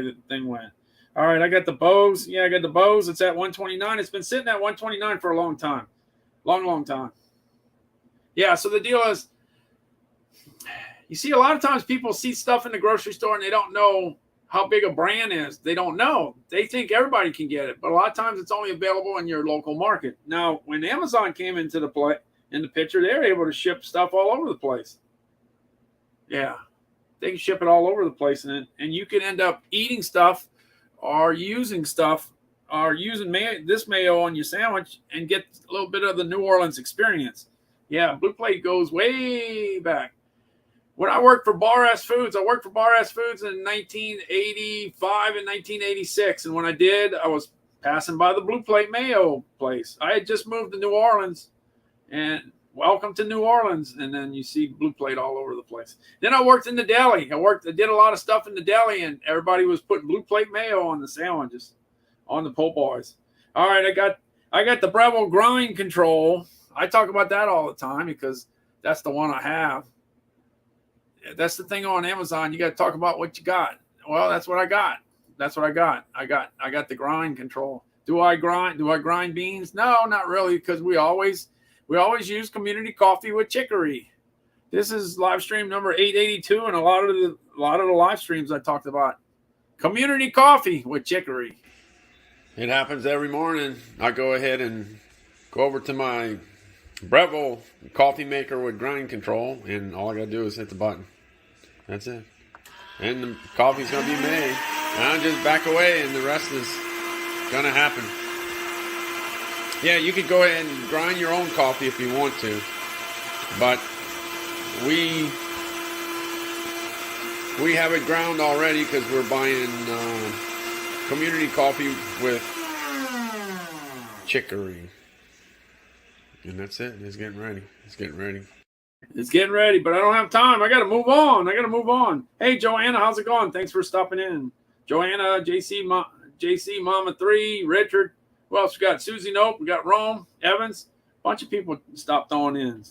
the thing went. All right, I got the Bose. Yeah, I got the Bose. It's at 129. It's been sitting at 129 for a long time. Long time. Yeah, so the deal is, you see, a lot of times people see stuff in the grocery store and they don't know how big a brand is. They don't know. They think everybody can get it, but a lot of times it's only available in your local market. Now, when Amazon came into the picture, they were able to ship stuff all over the place. Yeah, they can ship it all over the place, and you can end up eating stuff or using this mayo on your sandwich and get a little bit of the New Orleans experience. Yeah, Blue Plate goes way back. When I worked for Bar S Foods, in 1985 and 1986. And when I did, I was passing by the Blue Plate Mayo place. I had just moved to New Orleans, and welcome to New Orleans. And then you see blue plate all over the place. Then I worked in the deli. I did a lot of stuff in the deli, and everybody was putting blue plate mayo on the sandwiches, on the po' boys. All right, I got the Beverage grind control. I talk about that all the time because that's the one I have. That's the thing on Amazon. You got to talk about what you got. Well, that's what I got. That's what I got. I got the grind control. Do I grind beans? No, not really, because we always use community coffee with chicory. This is live stream number 882, and a lot of the live streams I talked about community coffee with chicory. It happens every morning. I go ahead and go over to my Beverage coffee maker with grind control, and all I gotta do is hit the button. That's it. And the coffee's gonna be made. And I'll just back away, and the rest is gonna happen. Yeah, you could go ahead and grind your own coffee if you want to, but we have it ground already because we're buying community coffee with chicory. And that's it. It's getting ready. It's getting ready, but I don't have time. I got to move on. Hey, Joanna, how's it going? Thanks for stopping in. Joanna, JC Mama 3, Richard. Who else we got? Susie Nope. We got Rome, Evans. Bunch of people stopped on in.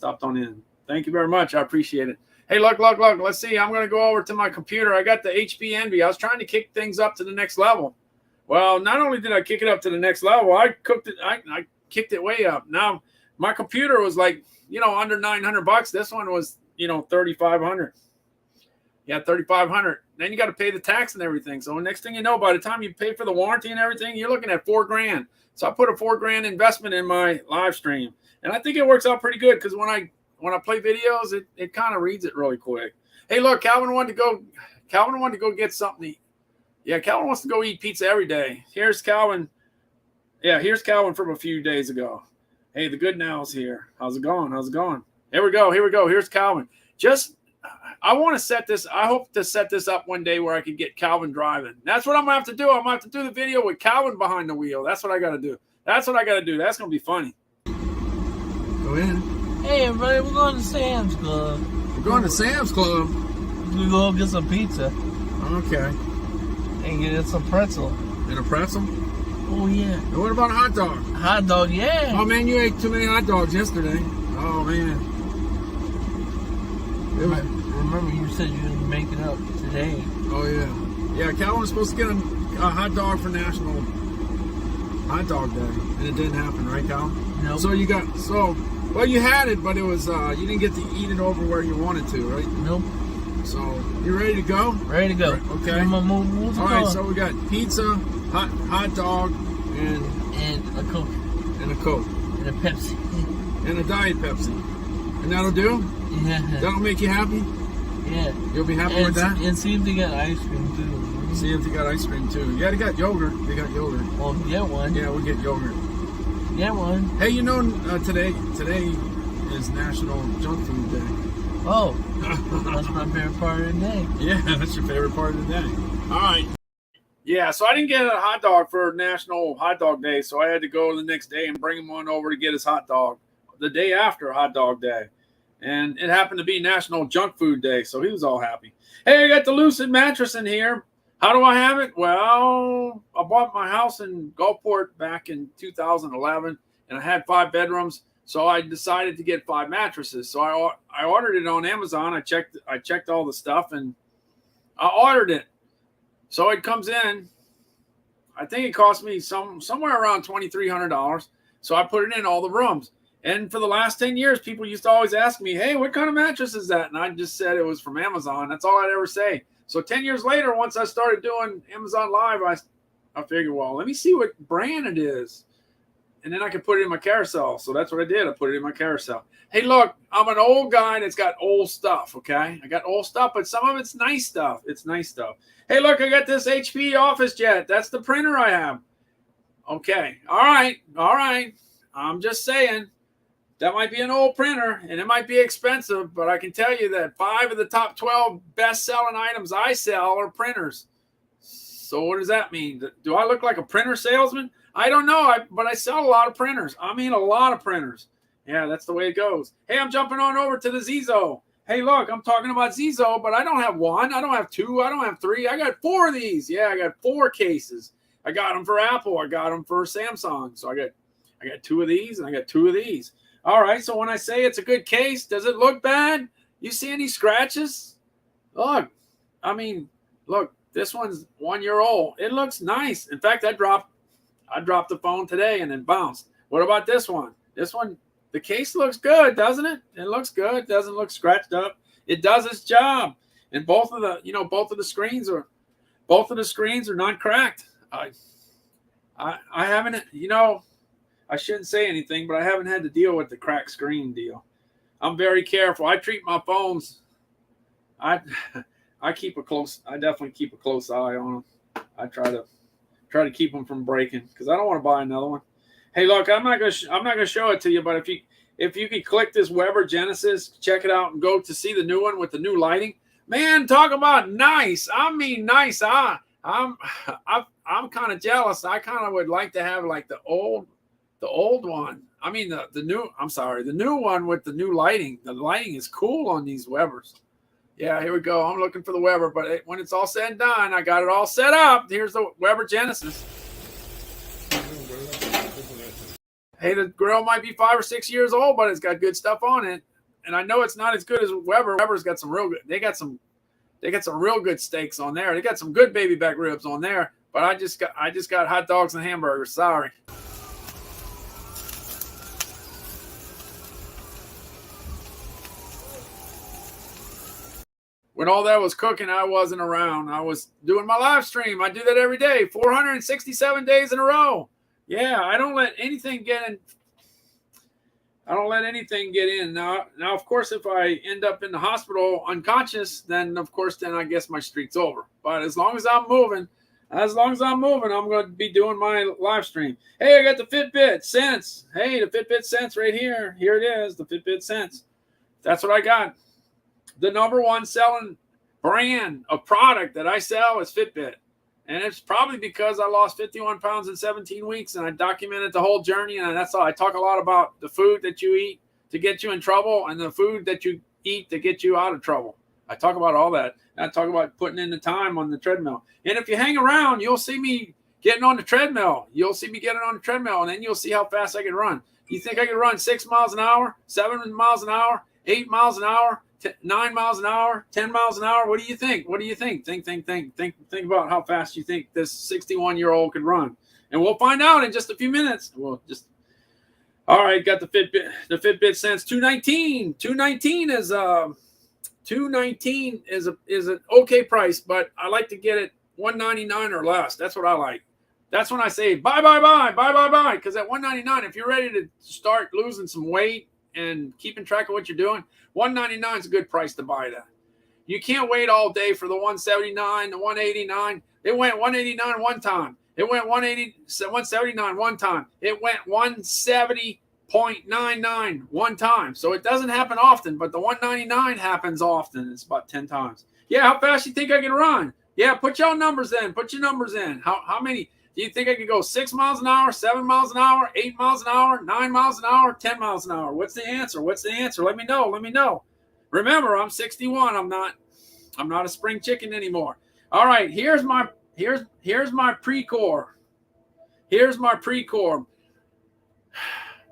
Thank you very much. I appreciate it. Hey, look. Let's see. I'm going to go over to my computer. I got the HP Envy. I was trying to kick things up to the next level. Well, not only did I kick it up to the next level, I kicked it way up. Now, my computer was like, under $900. This one was, $3,500. Yeah, $3,500. Then you got to pay the tax and everything. So the next thing you know, by the time you pay for the warranty and everything, you're looking at $4,000. So I put a $4,000 investment in my live stream, and I think it works out pretty good because when I play videos, it kind of reads it really quick. Hey, look, Calvin wanted to go get something to eat. Yeah, Calvin wants to go eat pizza every day. Here's Calvin. Yeah, here's Calvin from a few days ago. Hey, the good now's here. How's it going? Here we go. Here's Calvin. I want to set this. I hope to set this up one day where I can get Calvin driving. That's what I'm going to have to do. I'm going to have to do the video with Calvin behind the wheel. That's what I got to do. That's going to be funny. Go ahead. Hey, everybody, we're going to Sam's Club. We're going to Sam's Club? We're going to get some pizza. Okay. And get some pretzel. And a pretzel? Oh, yeah. And what about a hot dog? Hot dog, yeah. Oh, man, you ate too many hot dogs yesterday. Oh, man. Remember, you said you would make it up today. Oh, yeah. Yeah, Calvin was supposed to get a hot dog for National Hot Dog Day, and it didn't happen, right, Calvin? No. Nope. Well, you had it, but it was, you didn't get to eat it over where you wanted to, right? Nope. So, you ready to go? Ready to go. Okay. All right, so we got pizza, hot dog, and a Coke. And a Coke. And a Pepsi. And a Diet Pepsi. And that'll do? Yeah. That'll make you happy? Yeah. You'll be happy with that? And see if they got ice cream, too. See if they got ice cream, too. Yeah, they got yogurt. Well, get one. Yeah, we'll get yogurt. Get one. Hey, today is National Junk Food Day. Oh, that's my favorite part of the day. Yeah, that's your favorite part of the day. All right. Yeah, so I didn't get a hot dog for National Hot Dog Day, so I had to go the next day and bring him on over to get his hot dog the day after Hot Dog Day. And it happened to be National Junk Food Day, so he was all happy. Hey, I got the Lucid mattress in here. How do I have it? Well, I bought my house in Gulfport back in 2011, and I had 5 bedrooms. So I decided to get 5 mattresses. So I ordered it on Amazon. I checked all the stuff, and I ordered it. So it comes in. I think it cost me somewhere around $2,300. So I put it in all the rooms. And for the last 10 years, people used to always ask me, hey, what kind of mattress is that? And I just said it was from Amazon. That's all I'd ever say. So 10 years later, once I started doing Amazon Live, I figured, well, let me see what brand it is. And then I could put it in my carousel. So that's what I did. I put it in my carousel. Hey, look, I'm an old guy that's got old stuff, okay? I got old stuff, but some of it's nice stuff. It's nice stuff. Hey, look, I got this HP Office Jet. That's the printer I have. Okay. All right. I'm just saying that might be an old printer, and it might be expensive, but I can tell you that 5 of the top 12 best-selling items I sell are printers. So what does that mean? Do I look like a printer salesman? I don't know, but I sell a lot of printers. I mean, a lot of printers. Yeah, that's the way it goes. Hey, I'm jumping on over to the Zizo. Hey, look, I'm talking about Zizo, but I don't have one. I don't have two. I don't have three. I got 4 of these. Yeah, I got 4 cases. I got them for Apple. I got them for Samsung. So I got 2 of these and I got 2 of these. All right. So when I say it's a good case, does it look bad? You see any scratches? Look, I mean, look, this one's 1 year old. It looks nice. In fact, I dropped the phone today and it bounced. What about this one? This one, the case looks good, doesn't it? It looks good. It doesn't look scratched up. It does its job. And both of the screens are not cracked. I haven't, I shouldn't say anything, but I haven't had to deal with the cracked screen deal. I'm very careful. I treat my phones. I definitely keep a close eye on them. I try to keep them from breaking because I don't want to buy another one. Hey, look, I'm not gonna show it to you, but if you could click this Weber Genesis, check it out, and go to see the new one with the new lighting. Man, talk about nice. I mean, nice. I'm kind of jealous. I kind of would like to have like the old one. I mean, the new one with the new lighting. The lighting is cool on these Webers. Yeah, here we go. I'm looking for the Weber, but when it's all said and done, I got it all set up. Here's the Weber Genesis. Hey, the grill might be 5 or 6 years old, but it's got good stuff on it. And I know it's not as good as Weber. Weber's got some real good. They got some real good steaks on there. They got some good baby back ribs on there. But I just got hot dogs and hamburgers. Sorry. When all that was cooking, I wasn't around. I was doing my live stream. I do that every day, 467 days in a row. Yeah, I don't let anything get in. Now, of course, if I end up in the hospital unconscious, then I guess my streak's over. But as long as I'm moving, I'm going to be doing my live stream. Hey, I got the Fitbit Sense. Hey, the Fitbit Sense right here. Here it is, the Fitbit Sense. That's what I got. The number one selling brand of product that I sell is Fitbit. And it's probably because I lost 51 pounds in 17 weeks and I documented the whole journey. And that's all. I talk a lot about the food that you eat to get you in trouble and the food that you eat to get you out of trouble. I talk about all that. And I talk about putting in the time on the treadmill. And if you hang around, you'll see me getting on the treadmill. And then you'll see how fast I can run. You think I can run 6 miles an hour, 7 miles an hour, 8 miles an hour? 9 miles an hour, 10 miles an hour. What do you think? Think about how fast you think this 61-year-old could run. And we'll find out in just a few minutes. All right, got the Fitbit Sense 219. 219 is an okay price, but I like to get it $199 or less. That's what I like. That's when I say buy. Because at $199, if you're ready to start losing some weight and keeping track of what you're doing, $199 is a good price to buy that. You can't wait all day for the $179, the $189. It went $189 one time. It went $179 one time. It went $170.99 one time. So it doesn't happen often, but the $199 happens often. It's about 10 times. Yeah, how fast you think I can run? Yeah, put your numbers in. How many? Do you think I could go 6 miles an hour, 7 miles an hour, 8 miles an hour, 9 miles an hour, 10 miles an hour? What's the answer? Let me know. Remember, I'm 61. I'm not a spring chicken anymore. All right, here's my Pre-Core.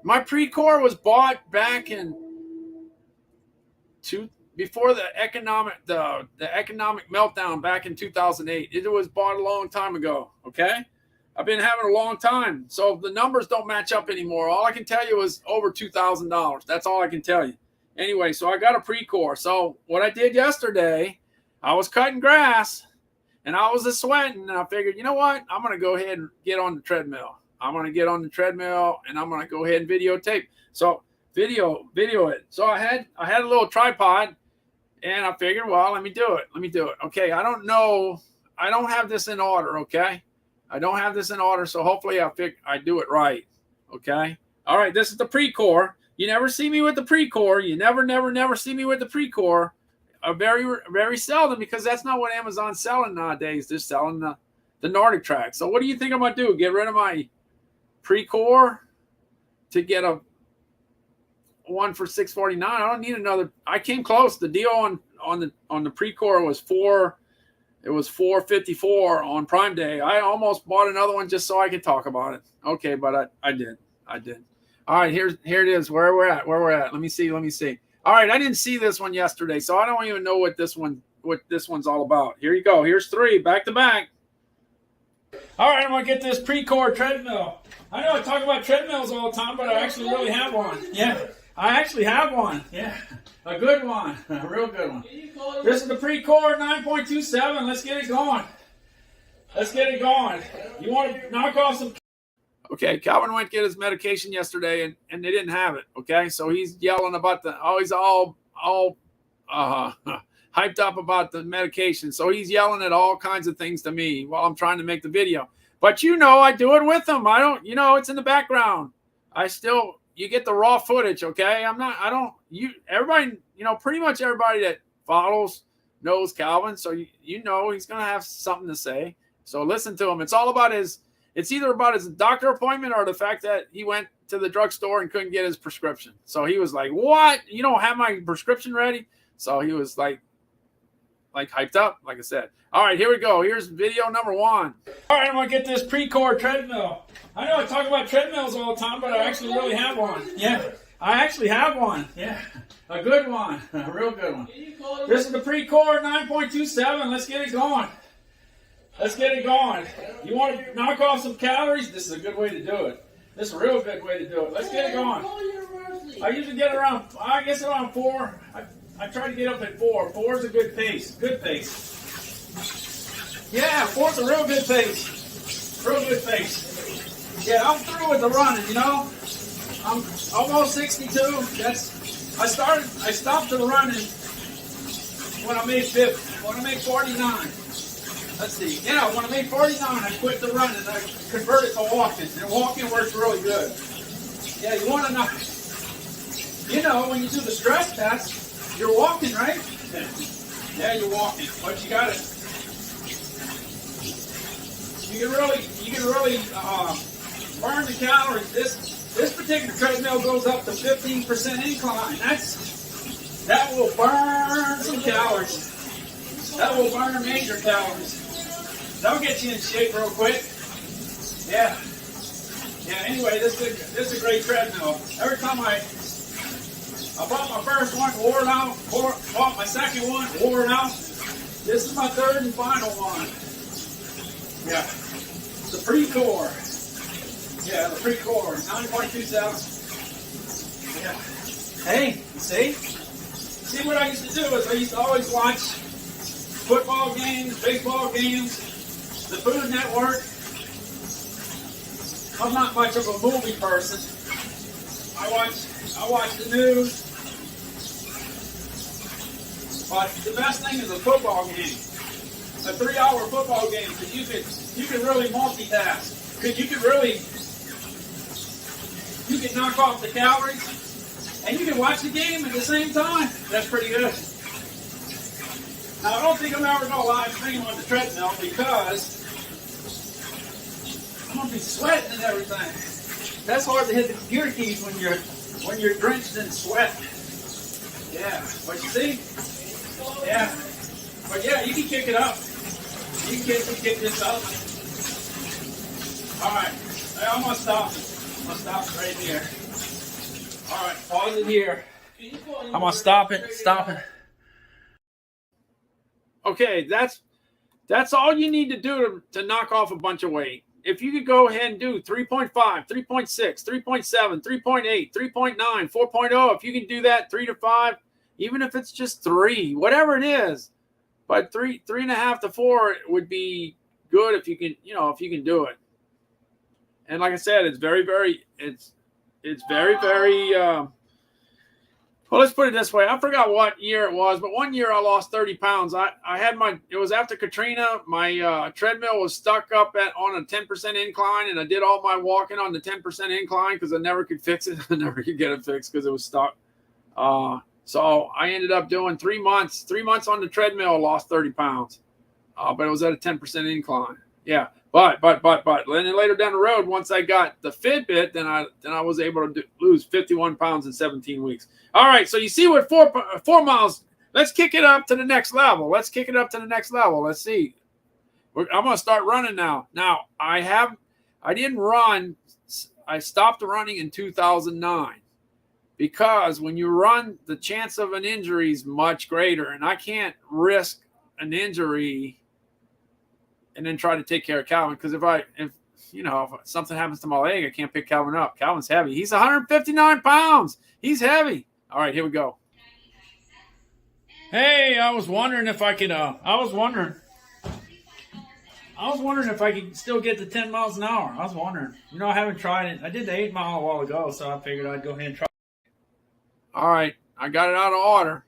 My Pre-Core was bought back in before the economic meltdown back in 2008. It was bought a long time ago, okay? I've been having a long time, so the numbers don't match up anymore. All I can tell you is over $2,000. That's all I can tell you. Anyway, so I got a Pre-Core. So what I did yesterday, I was cutting grass, and I was sweating, and I figured, you know what? I'm going to go ahead and get on the treadmill. And I'm going to go ahead and videotape. So video it. So I had a little tripod, and I figured, well, let me do it. Okay, I don't know. I don't have this in order, okay? I don't have this in order, so hopefully I do it right, okay? All right, this is the Pre-Core. You never see me with the Pre-Core. You never see me with the Pre-Core. Very, very seldom, because that's not what Amazon's selling nowadays. They're selling the Nordic Track. So what do you think I'm going to do? Get rid of my Pre-Core to get a one for 649. I don't need another. I came close. The deal on the Precor was it was 454 on Prime Day. I almost bought another one just so I could talk about it. Okay, but I did. All right, here it is. Where we're at. Let me see. All right, I didn't see this one yesterday, so I don't even know what this one's all about. Here you go. Here's 3 back to back. All right, I'm gonna get this Precor treadmill. I know I talk about treadmills all the time, but I actually really have one. Yeah, I actually have one. Yeah, a good one, a real good one. This is the Precor 9.27. Let's get it going. You want to knock off some? Okay, Calvin went to get his medication yesterday, and they didn't have it. Okay, so he's yelling about he's all hyped up about the medication. So he's yelling at all kinds of things to me while I'm trying to make the video. But I do it with him. I don't, it's in the background. You get the raw footage, okay? Everybody, pretty much everybody that follows knows Calvin. So he's going to have something to say. So listen to him. It's either about his doctor appointment or the fact that he went to the drugstore and couldn't get his prescription. So he was like, "What? You don't have my prescription ready?" So he was like hyped up, like I said. All right, here we go. Here's video number 1. All right, I'm going to get this Precor treadmill. I know I talk about treadmills all the time, but I actually really have one. Yeah, I actually have one. Yeah, a good one, a real good one. This is the Precor 9.27. Let's get it going. You want to knock off some calories? This is a good way to do it. This is a real good way to do it. Let's get it going. I usually get around 4. I try to get up at 4. 4 is a good pace. Yeah, 4 is a real good pace. Yeah, I'm through with the running, I'm almost 62. I stopped the running when I made 50. When I made 49. Let's see. Yeah, when I made 49, I quit the running. I converted to walking. And walking works really good. Yeah, you want to know, when you do the stress test, you're walking, right? Yeah, you're walking. But you got it. You can really burn the calories. This particular treadmill goes up to 15% incline. That will burn some calories. That will burn major calories. That'll get you in shape real quick. Yeah. Anyway, this is a great treadmill. Every time I bought my first one, wore it out. Bought my second one, wore it out. This is my third and final one. Yeah. The Precor. Yeah, the Precor. 9.27. Yeah. Hey, see what I used to do is I used to always watch football games, baseball games, the Food Network. I'm not much of a movie person. I watch the news. But the best thing is a football game. A 3-hour football game, because you can really multitask. Because you can knock off the calories, and you can watch the game at the same time. That's pretty good. Now I don't think I'm ever going to live stream on the treadmill because I'm going to be sweating and everything. That's hard to hit the gear keys when you're drenched in sweat. Yeah, but you see? Yeah. But yeah, you can kick it up. You can kick this up. Alright, I'm going to stop it. I'm going to stop it right here. Alright, pause it here. I'm going to stop it. Okay, that's all you need to do to knock off a bunch of weight. If you could go ahead and do 3.5, 3.6, 3.7, 3.8, 3.9, 4.0, if you can do that 3 to 5, even if it's just 3, whatever it is, but 3.5 to 4 would be good if you can do it. And like I said, it's very, very well, let's put it this way. I forgot what year it was, but one year I lost 30 pounds. It was after Katrina. My treadmill was stuck up on a 10% incline, and I did all my walking on the 10% incline because I never could fix it. I never could get it fixed because it was stuck. So I ended up doing 3 months. 3 months on the treadmill, lost 30 pounds. But it was at a 10% incline. Yeah, but then later down the road, once I got the Fitbit, then I was able to lose 51 pounds in 17 weeks. All right, so you see what 4 miles. Let's kick it up to the next level. Let's see. I'm gonna start running now. Now I didn't run. I stopped running in 2009 because when you run, the chance of an injury is much greater, and I can't risk an injury and then try to take care of Calvin, because if something happens to my leg, I can't pick Calvin up. Calvin's heavy. He's 159 pounds. He's heavy. All right, here we go. Hey, I was wondering if I could. I was wondering if I could still get to 10 miles an hour. I was wondering. I haven't tried it. I did the 8 mile a while ago, so I figured I'd go ahead and try. All right, I got it out of order.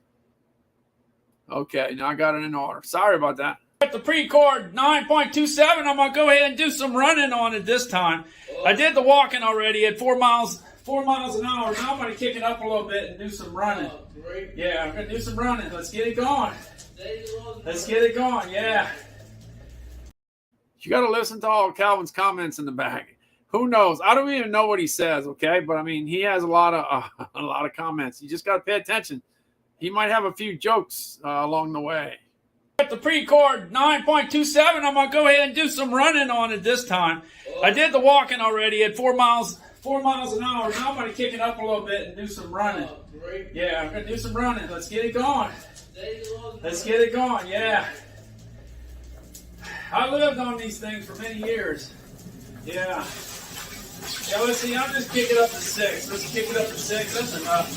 Okay, now I got it in order. Sorry about that. At the pre-cord 9.27, I'm gonna go ahead and do some running on it this time. I did the walking already at 4 miles an hour. Now I'm gonna kick it up a little bit and do some running. Yeah, I'm gonna do some running. Let's get it going. Yeah. You got to listen to all Calvin's comments in the back. Who knows? I don't even know what he says. Okay, but I mean, he has a lot of comments. You just got to pay attention. He might have a few jokes along the way. At the pre-cord 9.27, I'm gonna go ahead and do some running on it this time. I did the walking already at 4 miles an hour. Now I'm gonna kick it up a little bit and do some running. Yeah, I'm gonna do some running. Let's get it going. Yeah. I lived on these things for many years. Yeah. Yeah, let's see. I'm just kicking up to 6. Let's kick it up to 6. That's enough,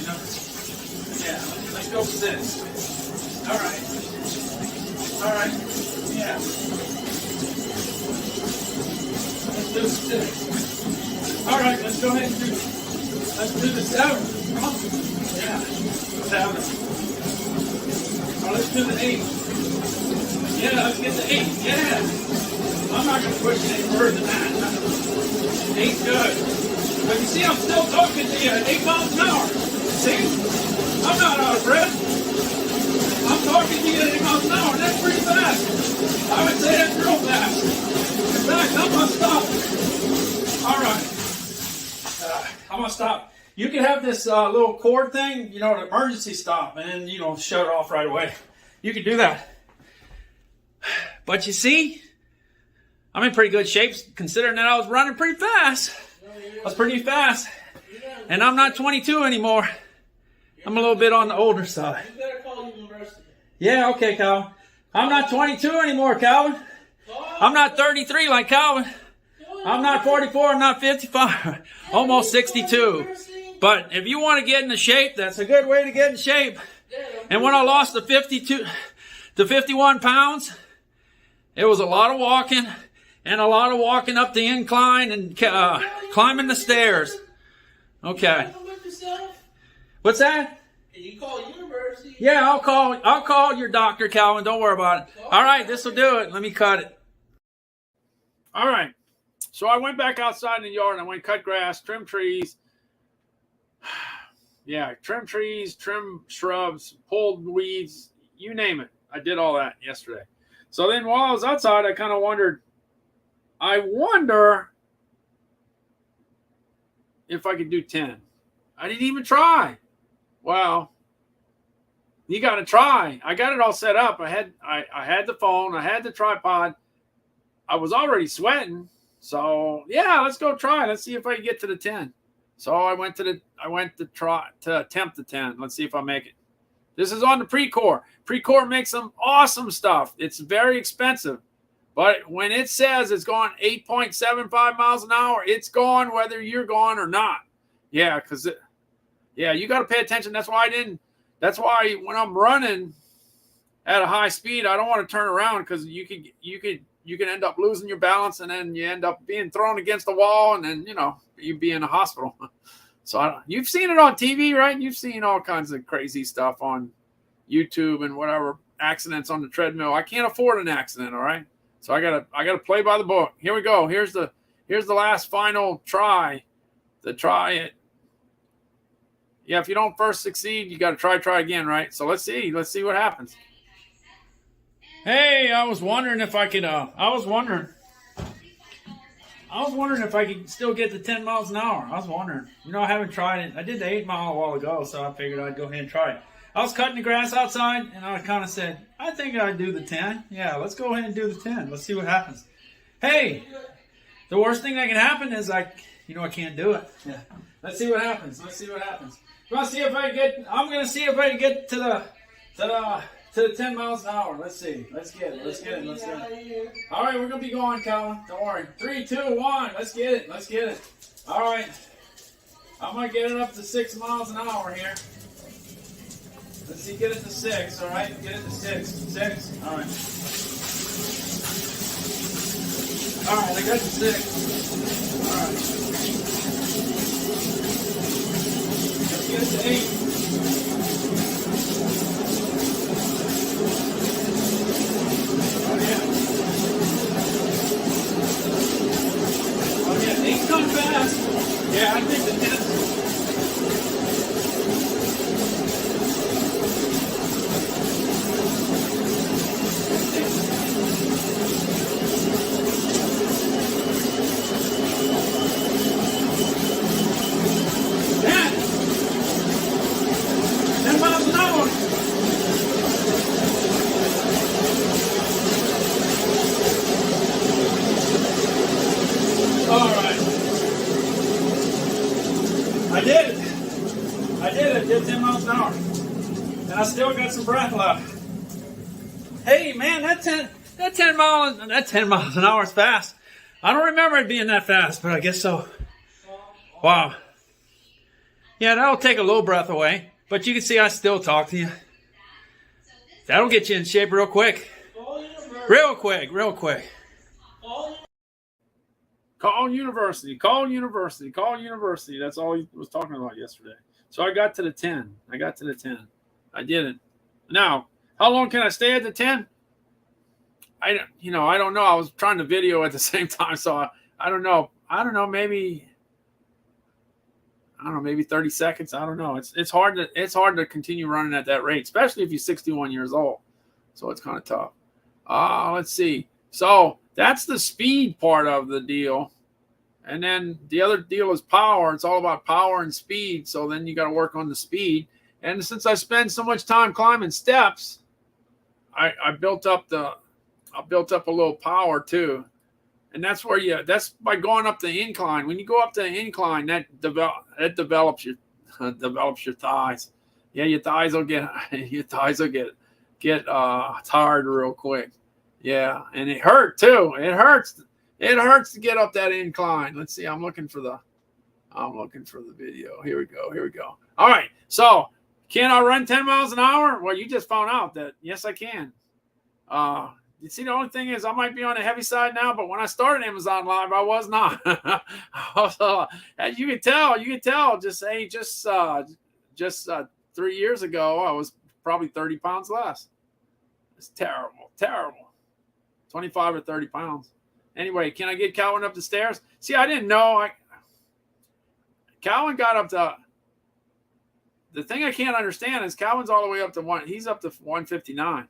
Yeah, let's go 6. All right. Yeah. Let's do 6. All right, let's go ahead and let's do the 7. Yeah. 7. Let's do the 8. Yeah, let's get the 8. Yeah. I'm not going to push it any further than that. 8's good. But you see, I'm still talking to you at 8 miles an hour. See? I'm not out of breath. I'm talking to you at 8 miles an hour. That's pretty fast. I would say that's real fast. In fact, I'm going to stop. All right. I'm going to stop. You can have this little cord thing, an emergency stop, and then, shut it off right away. You can do that. But you see, I'm in pretty good shape considering that I was running pretty fast. I was pretty fast. And I'm not 22 anymore. I'm a little bit on the older side. You better call university. Yeah, okay, Calvin. I'm not 22 anymore, Calvin. I'm not 33 like Calvin. I'm not 44. I'm not 55. Almost 62. But if you want to get into shape, that's a good way to get in shape. And when I lost the 51 pounds, it was a lot of walking and a lot of walking up the incline and climbing the stairs. Okay. What's that? Can you call university? Yeah, I'll call your doctor, Calvin. Don't worry about it. All right, this will do it. Let me cut it. All right. So I went back outside in the yard and I went cut grass, trim trees. Yeah, trim trees, trim shrubs, pulled weeds, you name it. I did all that yesterday. So then while I was outside, I kind of wondered, I wonder if I could do 10. I didn't even try. Well, you got to try. I got it all set up. I had the phone. I had the tripod. I was already sweating. So yeah, let's go try. Let's see if I can get to the 10. So I went to attempt the 10. Let's see if I make it. This is on the Pre-Core. Pre-Core makes some awesome stuff. It's very expensive. But when it says it's going 8.75 miles an hour, it's going whether you're going or not. Yeah, you got to pay attention. That's why when I'm running at a high speed, I don't want to turn around because you can end up losing your balance and then you end up being thrown against the wall and then, you'd be in a hospital. So you've seen it on TV, right? You've seen all kinds of crazy stuff on YouTube and whatever, accidents on the treadmill. I can't afford an accident, all right? So I gotta play by the book. Here we go. Here's the last final try. Try it. Yeah, if you don't first succeed, you got to try again, right? So let's see what happens. Hey, I was wondering if I could. I was wondering I was wondering if I could still get to 10 miles an hour. I was wondering. You know, I haven't tried it. I did the 8 mile a while ago, so I figured I'd go ahead and try it. I was cutting the grass outside, and I kind of said, I think I'd do the 10. Yeah, let's go ahead and do the 10. Let's see what happens. Hey, the worst thing that can happen is I can't do it. Yeah. Let's see what happens. Let's see what happens. I'm going to see if I can get to the 10 miles an hour. Let's see. Let's get it. All right, we're going to be going, Colin. Don't worry. 3, 2, 1. Let's get it. All right. I'm going to get it up to 6 miles an hour here. Let's see, get it to 6, all right? Get it to 6. 6, all right. All right, I got to 6. All right. Let's get it to 8. Oh, yeah. 8's gone fast. Yeah, I think the 10's... I did 10 miles an hour. And I still got some breath left. Hey man, that 10 miles an hour is fast. I don't remember it being that fast, but I guess so. Wow. Yeah, that'll take a little breath away. But you can see I still talk to you. That'll get you in shape real quick. Real quick. Call university. That's all he was talking about yesterday. So I got to the 10. I did it. Now, how long can I stay at the 10? I don't know. I was trying to video at the same time, so I don't know. Maybe 30 seconds. I don't know. It's hard to continue running at that rate, especially if you're 61 years old. So it's kind of tough. Let's see. So that's the speed part of the deal. And then the other deal is power. It's all about power and speed. So then you got to work on the speed. And since I spend so much time climbing steps, I built up a little power too. And that's by going up the incline. When you go up the incline, that develops your thighs. Yeah, your thighs will get tired real quick. Yeah, and it hurt too. It hurts to get up that incline. Let's see. I'm looking for the video. Here we go. All right. So, can I run 10 miles an hour? Well, you just found out that yes, I can. You see, the only thing is I might be on the heavy side now, but when I started Amazon Live, I was not. As you can tell, just 3 years ago, I was probably 30 pounds less. It's terrible. 25 or 30 pounds. Anyway, can I get Calvin up the stairs? See, I didn't know. Calvin got up to... The thing I can't understand is Calvin's all the way up to he's up to 159.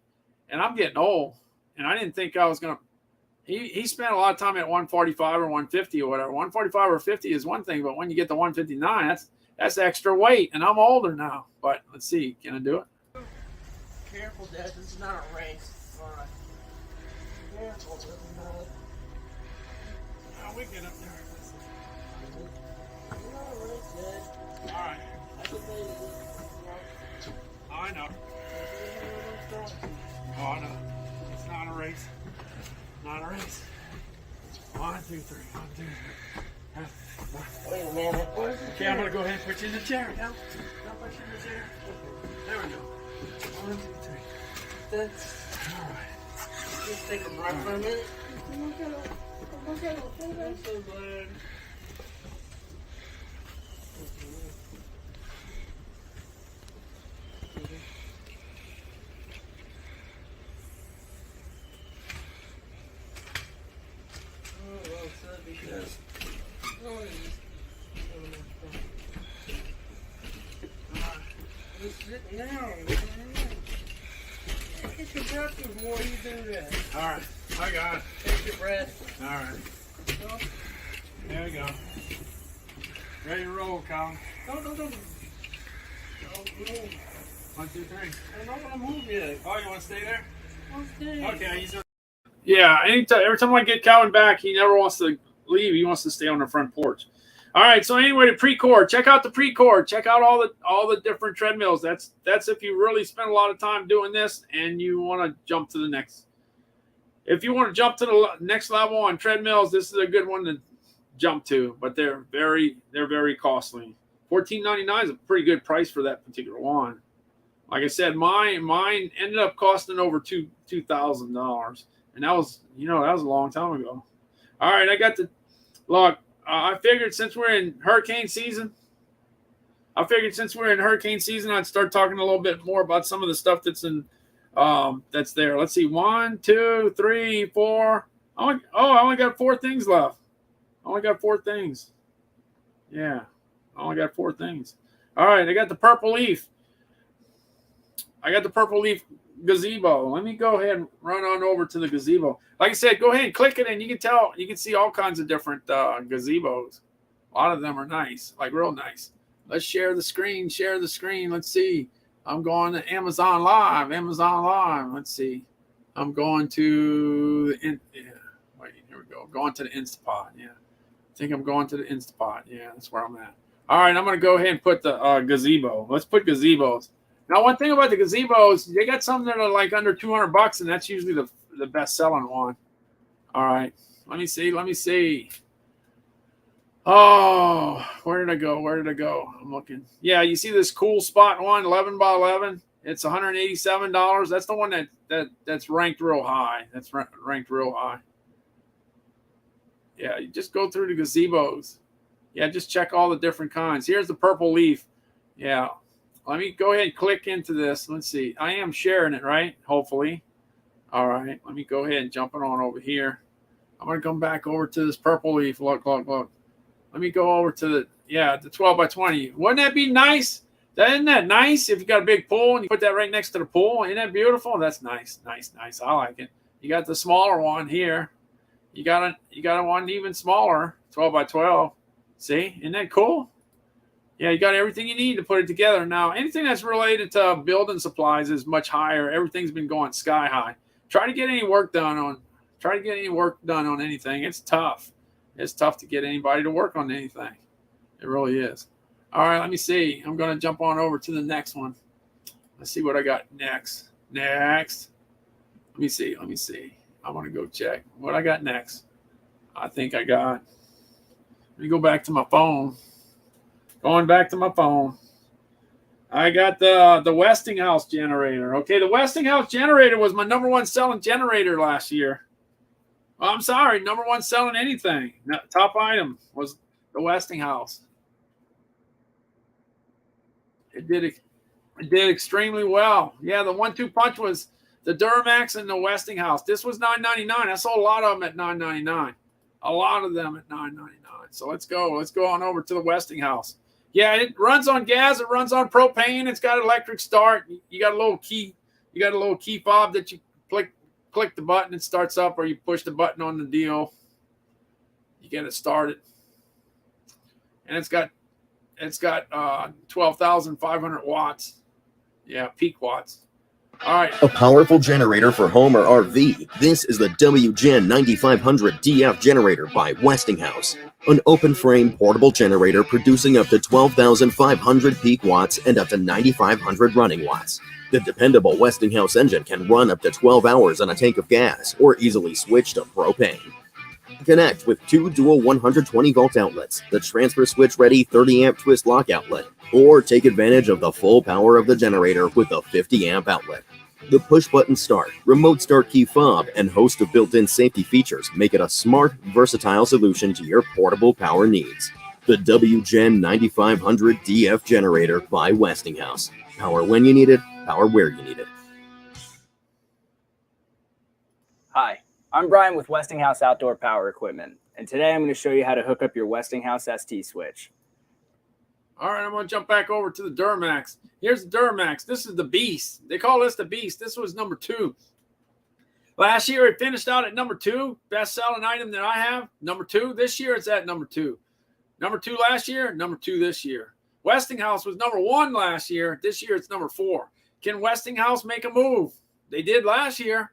And I'm getting old. And I didn't think I was going to... He spent a lot of time at 145 or 150 or whatever. 145 or 50 is one thing, but when you get to 159, that's extra weight. And I'm older now. But let's see. Can I do it? Careful, Dad. This is not a race. All right. Careful. This is not a... Oh, we get up there. It's not a race, Dad. All right. I can tell you this. Oh, I know. Oh, I know. It's not a race. Not a race. 1, 2, 3. 1, 2, 3. Wait a minute. Okay, I'm going to go ahead and put you in the chair. Now, put you in the chair. There we go. 1, 2, 3. That's... All right. Just take a breath for a minute. I'm so glad. Take your breath before you do that. All right. I got it. Take your breath. All right. There we go. Ready to roll, Colin. Don't move. 1, 2, 3. I'm not gonna move yet. Oh, you want to stay there? Okay. Okay. Yeah. Anytime, every time I get Calvin back, he never wants to leave. He wants to stay on the front porch. All right. So anyway, the Precore. Check out the Precore. Check out all the different treadmills. That's if you really spend a lot of time doing this and you want to jump to the next. If you want to jump to the next level on treadmills, this is a good one to jump to. But they're very costly. $14.99 is a pretty good price for that particular one. Like I said, mine ended up costing over $2,000, and that was a long time ago. All right, I got the look. I figured since we're in hurricane season, I'd start talking a little bit more about some of the stuff that's in that's there. Let's see, 1, 2, 3, 4. I only got 4 things left. I only got 4 things. Yeah, I only got 4 things. All right, I got the purple leaf. Gazebo. Let me go ahead and run on over to the gazebo. Like I said, go ahead and click it, and you can see all kinds of different gazebos. A lot of them are nice, like real nice. Let's share the screen. Let's see. I'm going to Amazon Live. Let's see. I'm going to here we go. Going to the Instapot. Yeah. I think I'm going to the Instapot. Yeah, that's where I'm at. All right, I'm going to go ahead and put the gazebo. Let's put gazebos. Now, one thing about the gazebos, they got some that are like under $200, and that's usually the best selling one. All right, let me see. Oh, where did I go? I'm looking. Yeah, you see this cool spot one, 11 by 11. It's $187. That's the one that's ranked real high. Yeah, you just go through the gazebos. Yeah, just check all the different kinds. Here's the purple leaf. Yeah. Let me go ahead and click into this. Let's see. I am sharing it, right? Hopefully. All right. Let me go ahead and jump it on over here. I'm going to come back over to this purple leaf. Look. Let me go over to the 12 by 20. Wouldn't that be nice? Isn't that nice? If you got a big pool and you put that right next to the pool, isn't that beautiful? That's nice. I like it. You got the smaller one here. You got a one even smaller, 12 by 12. See? Isn't that cool? Yeah, you got everything you need to put it together. Now, anything that's related to building supplies is much higher. Everything's been going sky high. Try to get any work done on anything. It's tough. It's tough to get anybody to work on anything. It really is. All right, let me see. I'm going to jump on over to the next one. Let's see what I got next. Let me see. I'm going to go check what I got next. Let me go back to my phone. Going back to my phone. I got the Westinghouse generator. Okay, the Westinghouse generator was my number 1 selling generator last year. Well, I'm sorry, number 1 selling anything. Top item was the Westinghouse. It did extremely well. Yeah, the 1-2 punch was the Duramax and the Westinghouse. This was $9.99. I sold a lot of them at $9.99. A lot of them at $9.99. So let's go on over to the Westinghouse. Yeah, it runs on gas. It runs on propane. It's got electric start. You got a little key. You got a little key fob that you click the button. It starts up, or you push the button on the deal. You get it started, and it's got 12,500 watts. Yeah, peak watts. All right. A powerful generator for home or RV. This is the WGen 9500 DF generator by Westinghouse. An open-frame portable generator producing up to 12,500 peak watts and up to 9,500 running watts. The dependable Westinghouse engine can run up to 12 hours on a tank of gas or easily switch to propane. Connect with 2 dual 120-volt outlets, the transfer switch-ready 30-amp twist lock outlet, or take advantage of the full power of the generator with a 50-amp outlet. The push-button start, remote start key fob, and host of built-in safety features make it a smart, versatile solution to your portable power needs. The WGen 9500 DF generator by Westinghouse. Power when you need it, power where you need it. Hi, I'm Brian with Westinghouse Outdoor Power Equipment, and today I'm going to show you how to hook up your Westinghouse ST switch. All right, I'm going to jump back over to the Duramax. Here's the Duramax. This is the Beast. They call this the Beast. This was number 2. Last year it finished out at number 2, best selling item that I have. Number 2. This year it's at number 2. Number 2 last year, number 2 this year. Westinghouse was number 1 last year. This year it's number 4. Can Westinghouse make a move? They did last year.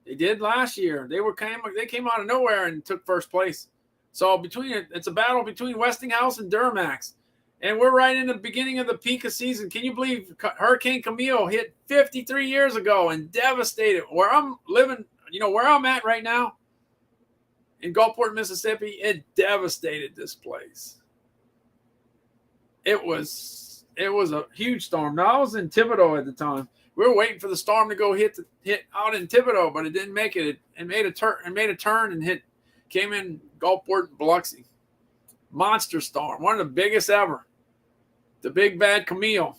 They came out of nowhere and took first place. So it's a battle between Westinghouse and Duramax. And we're right in the beginning of the peak of season. Can you believe Hurricane Camille hit 53 years ago and devastated where I'm living, where I'm at right now in Gulfport, Mississippi? It devastated this place. It was a huge storm. Now, I was in Thibodaux at the time. We were waiting for the storm to go hit out in Thibodaux, but it didn't make it. It made a turn and came in Gulfport and Biloxi. Monster storm, one of the biggest ever. The big bad Camille.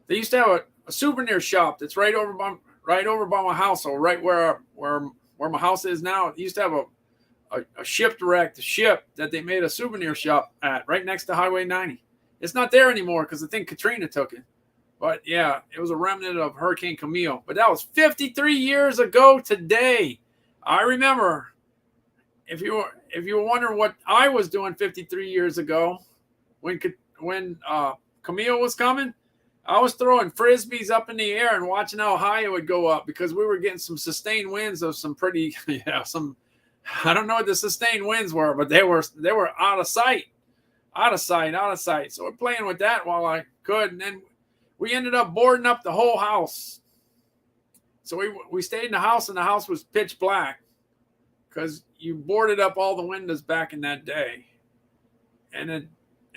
They used to have a souvenir shop that's right over by my house, or right where my house is now. It used to have a shipwrecked ship that they made a souvenir shop at right next to Highway 90. It's not there anymore because I think Katrina took it. But yeah, it was a remnant of Hurricane Camille. But that was 53 years ago today. I remember. If you were wondering what I was doing 53 years ago, when Camille was coming, I was throwing frisbees up in the air and watching how high it would go up because we were getting some sustained winds of some pretty, I don't know what the sustained winds were, but they were out of sight. So we're playing with that while I could, and then we ended up boarding up the whole house. So we stayed in the house, and the house was pitch black because you boarded up all the windows back in that day, and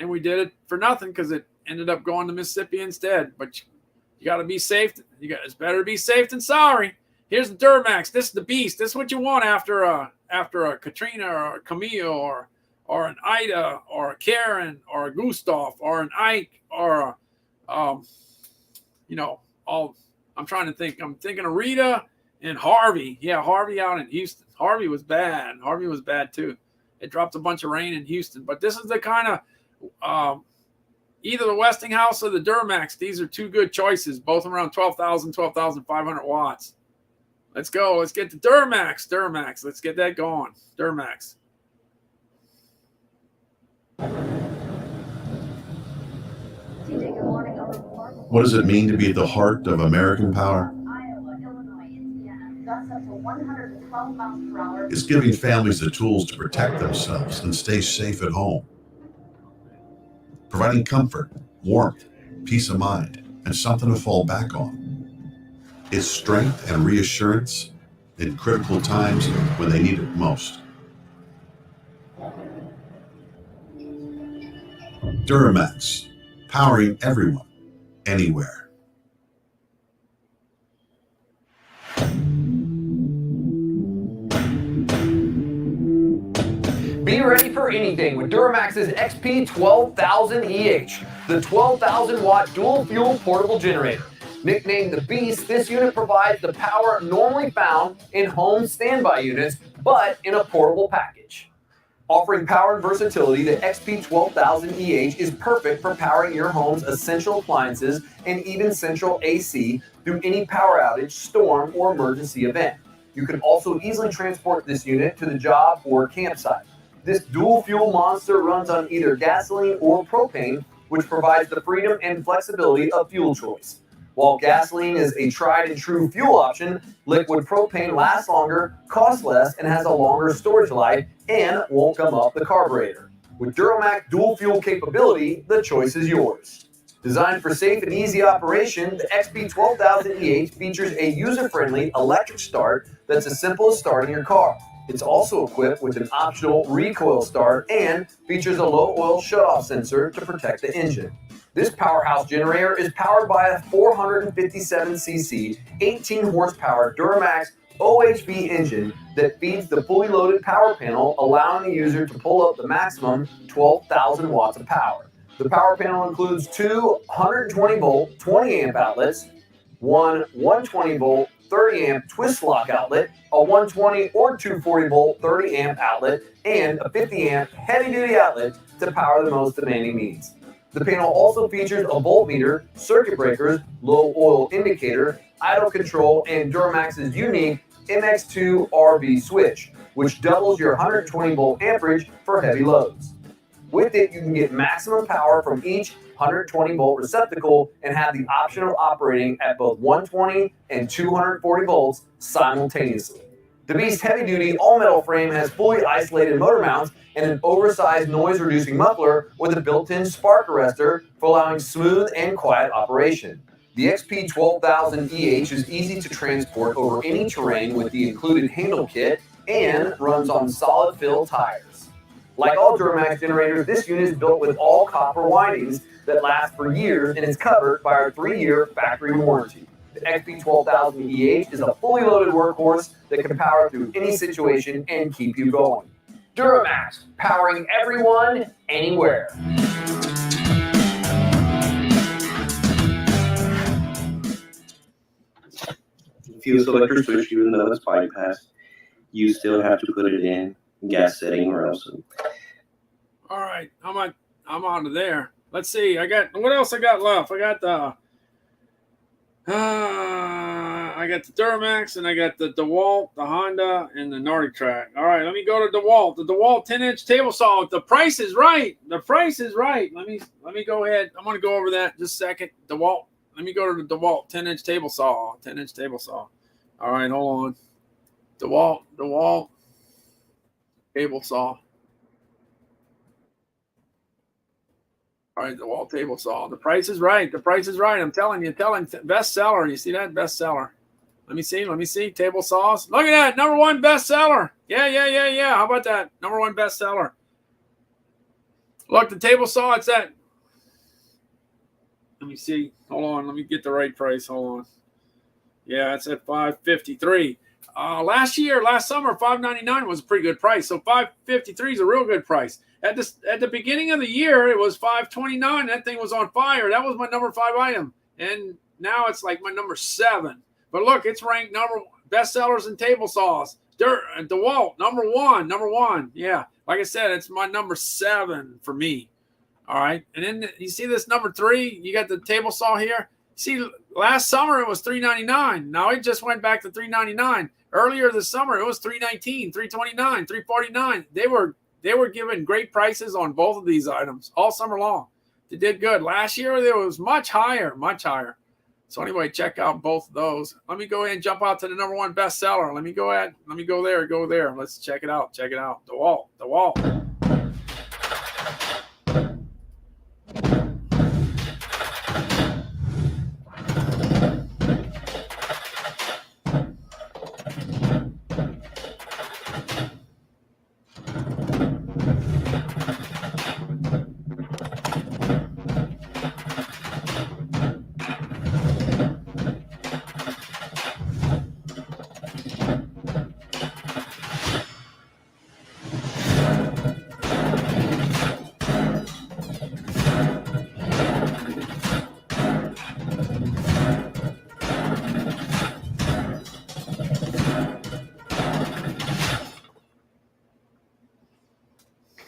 we did it for nothing because it ended up going to Mississippi instead. But you got to be safe. It's better to be safe than sorry. Here's the Duramax. This is the beast. This is what you want after a Katrina or a Camille or an Ida or a Karen or a Gustav or an Ike or I'm trying to think. I'm thinking of Rita and Harvey. Yeah, Harvey out in Houston. Harvey was bad. Harvey was bad too. It dropped a bunch of rain in Houston. But this is the kind of either the Westinghouse or the Duramax. These are two good choices, both around 12,500 watts. Let's go. Let's get the Duramax. Let's get that going. Duramax. What does it mean to be at the heart of American power? It's giving families the tools to protect themselves and stay safe at home. Providing comfort, warmth, peace of mind, and something to fall back on. It's strength and reassurance in critical times when they need it most. Duramax, powering everyone, anywhere. Be ready for anything with Duramax's XP 12000 EH, the 12,000 watt dual fuel portable generator. Nicknamed the Beast, this unit provides the power normally found in home standby units, but in a portable package. Offering power and versatility, the XP 12000 EH is perfect for powering your home's essential appliances and even central AC through any power outage, storm, or emergency event. You can also easily transport this unit to the job or campsite. This dual fuel monster runs on either gasoline or propane, which provides the freedom and flexibility of fuel choice. While gasoline is a tried and true fuel option, liquid propane lasts longer, costs less, and has a longer storage life and won't come off the carburetor. With Duramax dual fuel capability, the choice is yours. Designed for safe and easy operation, the XP 12000 EH features a user-friendly electric start that's as simple as starting your car. It's also equipped with an optional recoil start and features a low oil shutoff sensor to protect the engine. This powerhouse generator is powered by a 457cc, 18 horsepower Duramax OHV engine that feeds the fully loaded power panel, allowing the user to pull up the maximum 12,000 watts of power. The power panel includes two 120 volt 20 amp outlets, one 120 volt 30 amp twist lock outlet, a 120 or 240 volt 30 amp outlet, and a 50 amp heavy duty outlet to power the most demanding needs. The panel also features a voltmeter, circuit breakers, low oil indicator, idle control, and Duramax's unique MX2 RV switch, which doubles your 120 volt amperage for heavy loads. With it, you can get maximum power from each 120 volt receptacle and have the option of operating at both 120 and 240 volts simultaneously. The Beast heavy duty all metal frame has fully isolated motor mounts and an oversized noise reducing muffler with a built-in spark arrestor for allowing smooth and quiet operation. The XP12000EH is easy to transport over any terrain with the included handle kit and runs on solid fill tires. Like all Duramax generators, this unit is built with all copper windings that last for years and is covered by our 3-year factory warranty. The XP12000EH is a fully loaded workhorse that can power through any situation and keep you going. Duramax, powering everyone, anywhere. Fuel selector switch, even though it's bypassed, you still have to put it in gas setting or else. All right, I'm on to there. Let's see. What else I got left? I got the Duramax, and I got the DeWalt, the Honda, and the Nordic Track. All right, let me go to DeWalt. The DeWalt 10-inch table saw. The price is right. The price is right. Let me go ahead. I'm going to go over that just a second. DeWalt. Let me go to the DeWalt 10-inch table saw. 10-inch table saw. All right, hold on. DeWalt table saw. All right, the DeWalt table saw. The price is right. The price is right. I'm telling you, bestseller. You see that? Bestseller. Let me see. Table saws. Look at that. Number 1 bestseller. Yeah. How about that? Number 1 bestseller. Look, the table saw, it's at. Let me see. Hold on. Let me get the right price. Hold on. Yeah, it's at $553. Last summer, $599 was a pretty good price. So $553 is a real good price. At the beginning of the year, it was $529. That thing was on fire. That was my number 5 item. And now it's like my number 7. But look, it's ranked bestsellers in table saws. DeWalt, number one. Yeah. Like I said, it's my number 7 for me. All right. And then you see this number 3, you got the table saw here. See, last summer it was $399. Now it just went back to $399. Earlier this summer it was $319, $329, $349. They were giving great prices on both of these items all summer long. They did good. Last year it was much higher. So anyway, check out both of those. Let me go ahead and jump out to the number 1 bestseller. Let me go there. Let's check it out. DeWalt.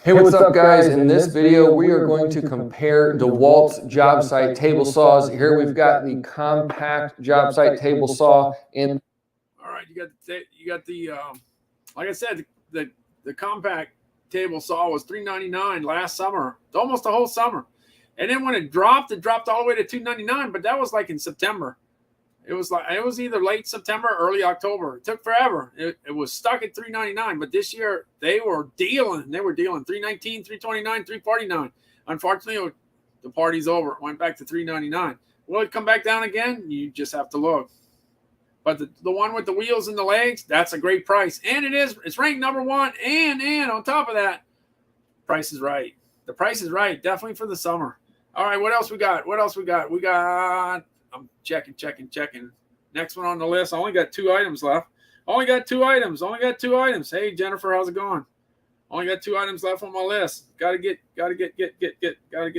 Hey, what's up guys? In this video, we are going to compare DeWalt's job site table saws. Here we've got the compact job site table saw in. All right, you got the like I said, the compact table saw was $399 last summer, almost the whole summer. And then when it dropped all the way to $299, but that was like in September. It was either late September or early October. It took forever. It was stuck at $399, but this year they were dealing $319, $329, $349. Unfortunately, the party's over. It went back to $399. Will it come back down again? You just have to look. But the one with the wheels and the legs, that's a greit's price. And it's ranked number 1. And on top of that, price is right. The price is right, definitely for the summer. All right, what else we got? We got, I'm checking. Next one on the list. I only got 2 items left. Only got two items. Hey, Jennifer, how's it going? Only got 2 items left on my list. Gotta get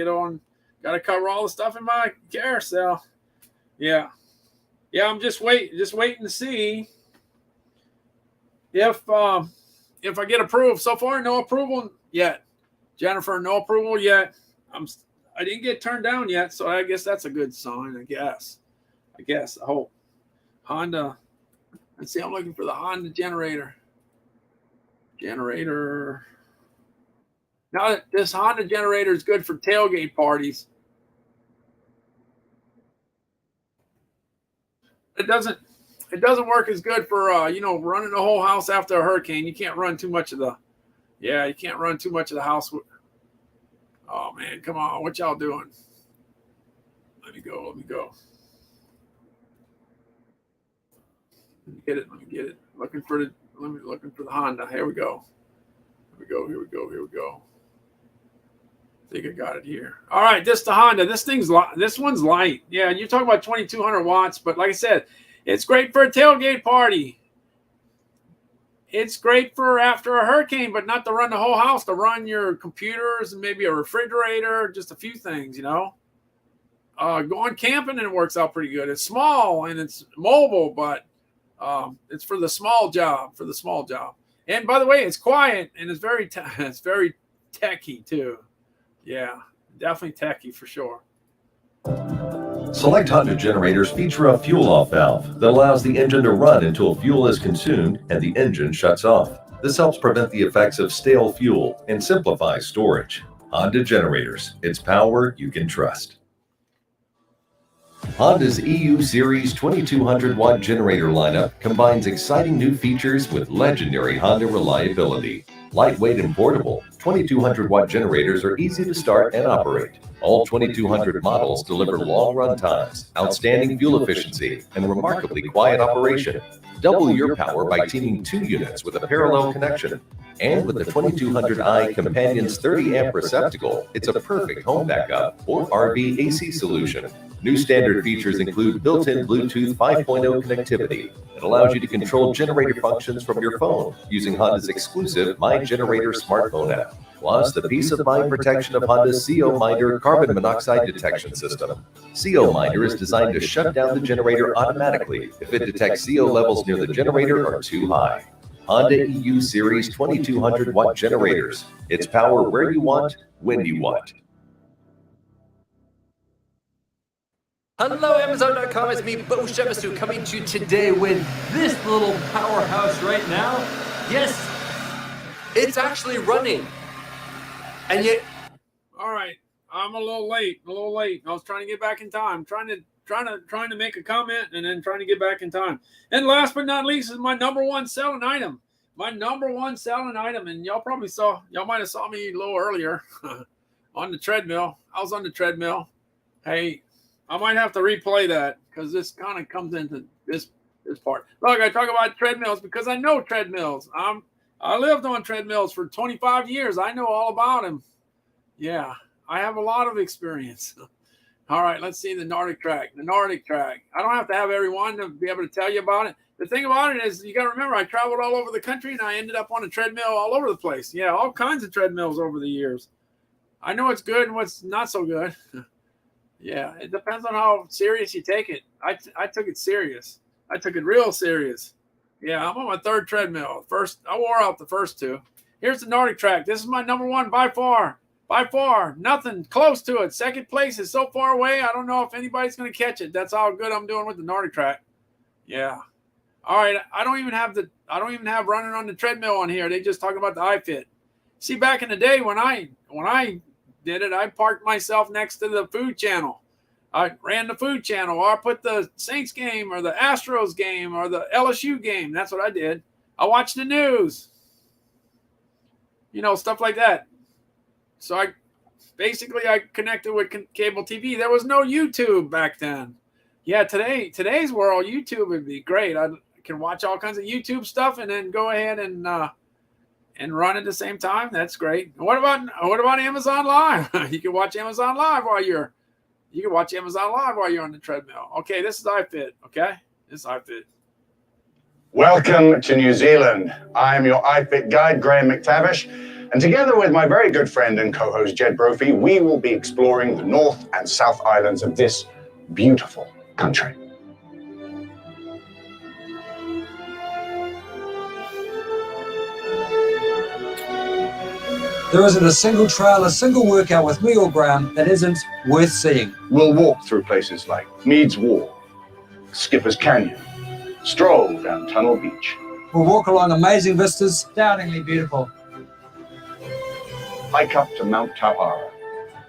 on. Gotta cover all the stuff in my carousel. Yeah, I'm just waiting to see if I get approved. So far, no approval yet. Jennifer, no approval yet. I didn't get turned down yet, so I guess that's a good sign. I guess. I hope. Honda. Let's see. I'm looking for the Honda generator. Now, this Honda generator is good for tailgate parties. It doesn't work as good for running the whole house after a hurricane. You can't run too much of the house. Oh man, come on, what y'all doing? Let me go. Let me get it. Looking for the Honda. Here we go. Here we go. I think I got it here. All right, this is the Honda. This one's light. Yeah, you're talking about 2,200 watts, but like I said, it's great for a tailgate party. It's great for after a hurricane, but not to run the whole house, to run your computers and maybe a refrigerator, just a few things, Going camping and it works out pretty good. It's small and it's mobile, but it's for the small job, And by the way, it's quiet and it's very techy too. Yeah, definitely techy for sure. Select Honda generators feature a fuel-off valve that allows the engine to run until fuel is consumed and the engine shuts off. This helps prevent the effects of stale fuel and simplifies storage. Honda generators, it's power you can trust. Honda's EU Series 2200 watt generator lineup combines exciting new features with legendary Honda reliability. Lightweight and portable, 2200 watt generators are easy to start and operate. All 2200 models deliver long run times, outstanding fuel efficiency, and remarkably quiet operation. Double your power by teaming 2 units with a parallel connection. And with the 2200i Companion's 30 amp receptacle, it's a perfect home backup or RV AC solution. New standard features include built-in Bluetooth 5.0 connectivity that allows you to control generator functions from your phone using Honda's exclusive My Generator smartphone app. Plus, the peace of mind protection of Honda's CO Minder carbon monoxide detection system. CO Minder is designed to shut down the generator automatically if it detects CO levels near the generator are too high. Honda EU Series 2200 watt generators. It's power where you want, when you want. Hello, Amazon.com. It's me, Bo Shemisu, coming to you today with this little powerhouse right now. Yes, it's actually running. And yet, all right, I'm a little late. I was trying to get back in time. Trying to make a comment and then trying to get back in time. And last but not least is my number one selling item. And y'all might have saw me a little earlier on the treadmill. I was on the treadmill. Hey, I might have to replay that because this kind of comes into this part. Look, I talk about treadmills because I know treadmills. I lived on treadmills for 25 years. I know all about them. Yeah, I have a lot of experience. All right, let's see the Nordic track. I don't have to have everyone to be able to tell you about it. The thing about it is you got to remember I traveled all over the country and I ended up on a treadmill all over the place. Yeah, all kinds of treadmills over the years. I know what's good and what's not so good. Yeah, it depends on how serious you take it. I took it serious. I took it real serious. Yeah, I'm on my 3rd treadmill. I wore out the first 2. Here's the Nordic track. This is my number 1 by far. Nothing close to it. 2nd place is so far away. I don't know if anybody's going to catch it. That's how good I'm doing with the Nordic track. Yeah. All right. I don't even have running on the treadmill on here. They just talking about the iFit. See, back in the day when I did it, I parked myself next to the food channel. I ran the food channel, or I put the Saints game or the Astros game or the LSU game. That's what I did. I watched the news. Stuff like that. So I connected with cable TV. There was no YouTube back then. Yeah, today's world, YouTube would be great. I can watch all kinds of YouTube stuff and then go ahead and run at the same time. That's great. What about Amazon Live? You can watch Amazon Live while you're on the treadmill. Okay, this is iFit. Okay, this is iFit. Welcome to New Zealand. I'm your iFit guide, Graham McTavish, and together with my very good friend and co-host Jed Brophy, we will be exploring the North and South Islands of this beautiful country. There isn't a single trail, a single workout with me or Graham that isn't worth seeing. We'll walk through places like Meads Wall, Skipper's Canyon, stroll down Tunnel Beach. We'll walk along amazing vistas, astoundingly beautiful. Hike up to Mount Tauhara,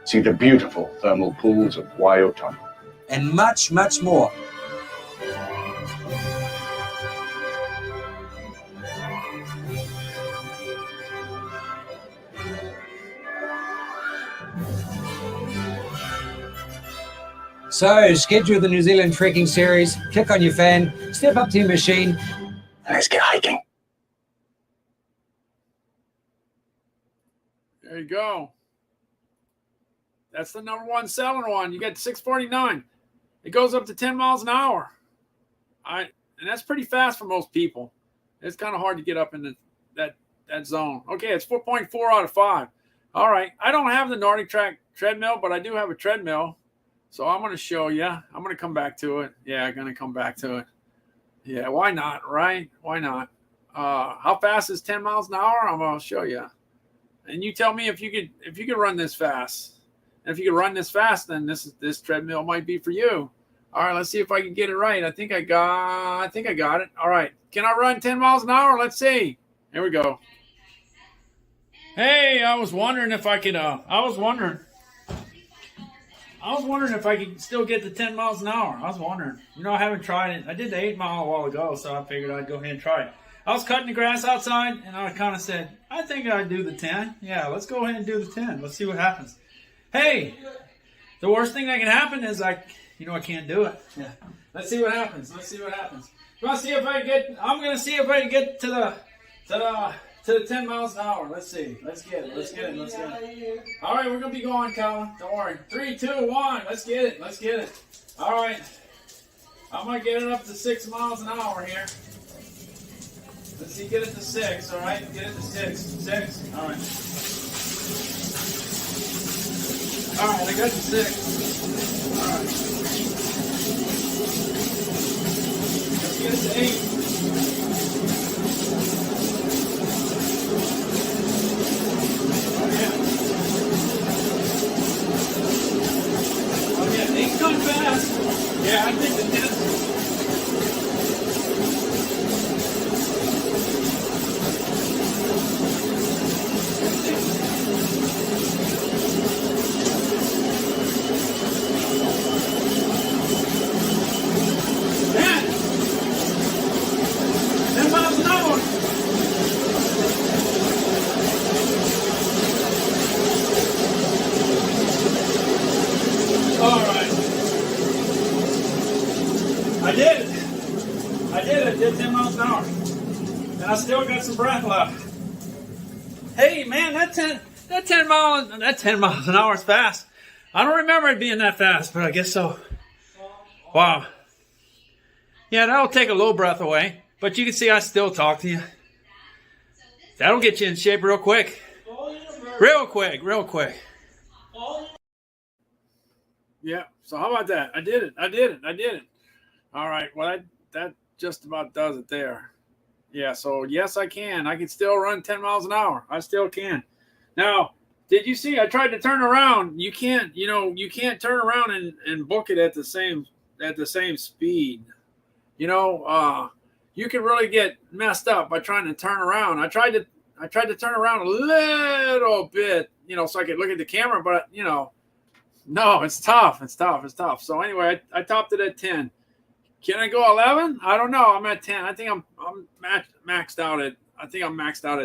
see the beautiful thermal pools of Waiotani. And much, much more. So, schedule the New Zealand trekking series, click on your fan, step up to your machine, and let's get hiking. There you go. That's the #1 selling one. You get 649. It goes up to 10 miles an hour. And that's pretty fast for most people. It's kind of hard to get up in that zone. Okay, it's 4.4 out of 5. All right. I don't have the Nordic Track treadmill, but I do have a treadmill. So I'm going to show you. I'm going to come back to it. Yeah, I'm going to come back to it. Yeah, why not, right? Why not? How fast is 10 miles an hour? I'm going to show you. And you tell me if you could run this fast. And if you could run this fast, then this treadmill might be for you. All right, let's see if I can get it right. I think I got it. All right. Can I run 10 miles an hour? Let's see. Here we go. Hey, I was wondering if I could I was wondering if I could still get to 10 miles an hour. I was wondering. I haven't tried it. I did the 8 mile a while ago, so I figured I'd go ahead and try it. I was cutting the grass outside, and I kind of said, I think I'd do the 10. Yeah, let's go ahead and do the 10. Let's see what happens. Hey, the worst thing that can happen is I can't do it. Yeah. Let's see what happens. You want to see if I get? I'm going to see if I can get to the 10 miles an hour. Let's see. Let's get it. All right, we're going to be going, Colin. Don't worry. 3, 2, 1. Let's get it. All right. I might get it up to 6 miles an hour here. Let's see, get it to 6, all right? Get it to 6. 6, all right. All right, I got to 6. All right. Let's get it to 8. Oh, yeah, 8's going fast. Yeah, I think the 10's... I did 10 miles an hour. And I still got some breath left. Hey man, that 10 miles an hour is fast. I don't remember it being that fast, but I guess so. Wow. Yeah, that'll take a little breath away. But you can see I still talk to you. That'll get you in shape real quick. Real quick. Yeah, so how about that? I did it. All right, well, that just about does it there. Yeah, so yes, I can. I can still run 10 miles an hour. I still can. Now, did you see I tried to turn around? You can't turn around and book it at the same speed. You can really get messed up by trying to turn around. I tried to turn around a little bit, so I could look at the camera, but no, it's tough. So anyway, I topped it at 10. Can I go 11? I don't know. I'm at 10. I think I'm maxed out at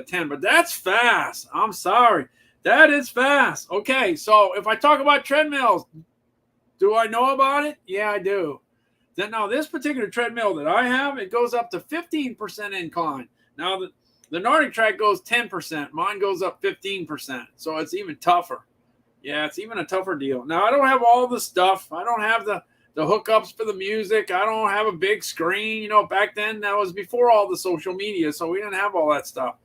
10, but that's fast. I'm sorry. That is fast. Okay, so if I talk about treadmills, do I know about it? Yeah, I do. Now, this particular treadmill that I have, it goes up to 15% incline. Now, the Nordic Track goes 10%. Mine goes up 15%, so it's even tougher. Yeah, it's even a tougher deal. Now, I don't have all the stuff. I don't have the hookups for the music. I don't have a big screen. Back then, that was before all the social media, so we didn't have all that stuff.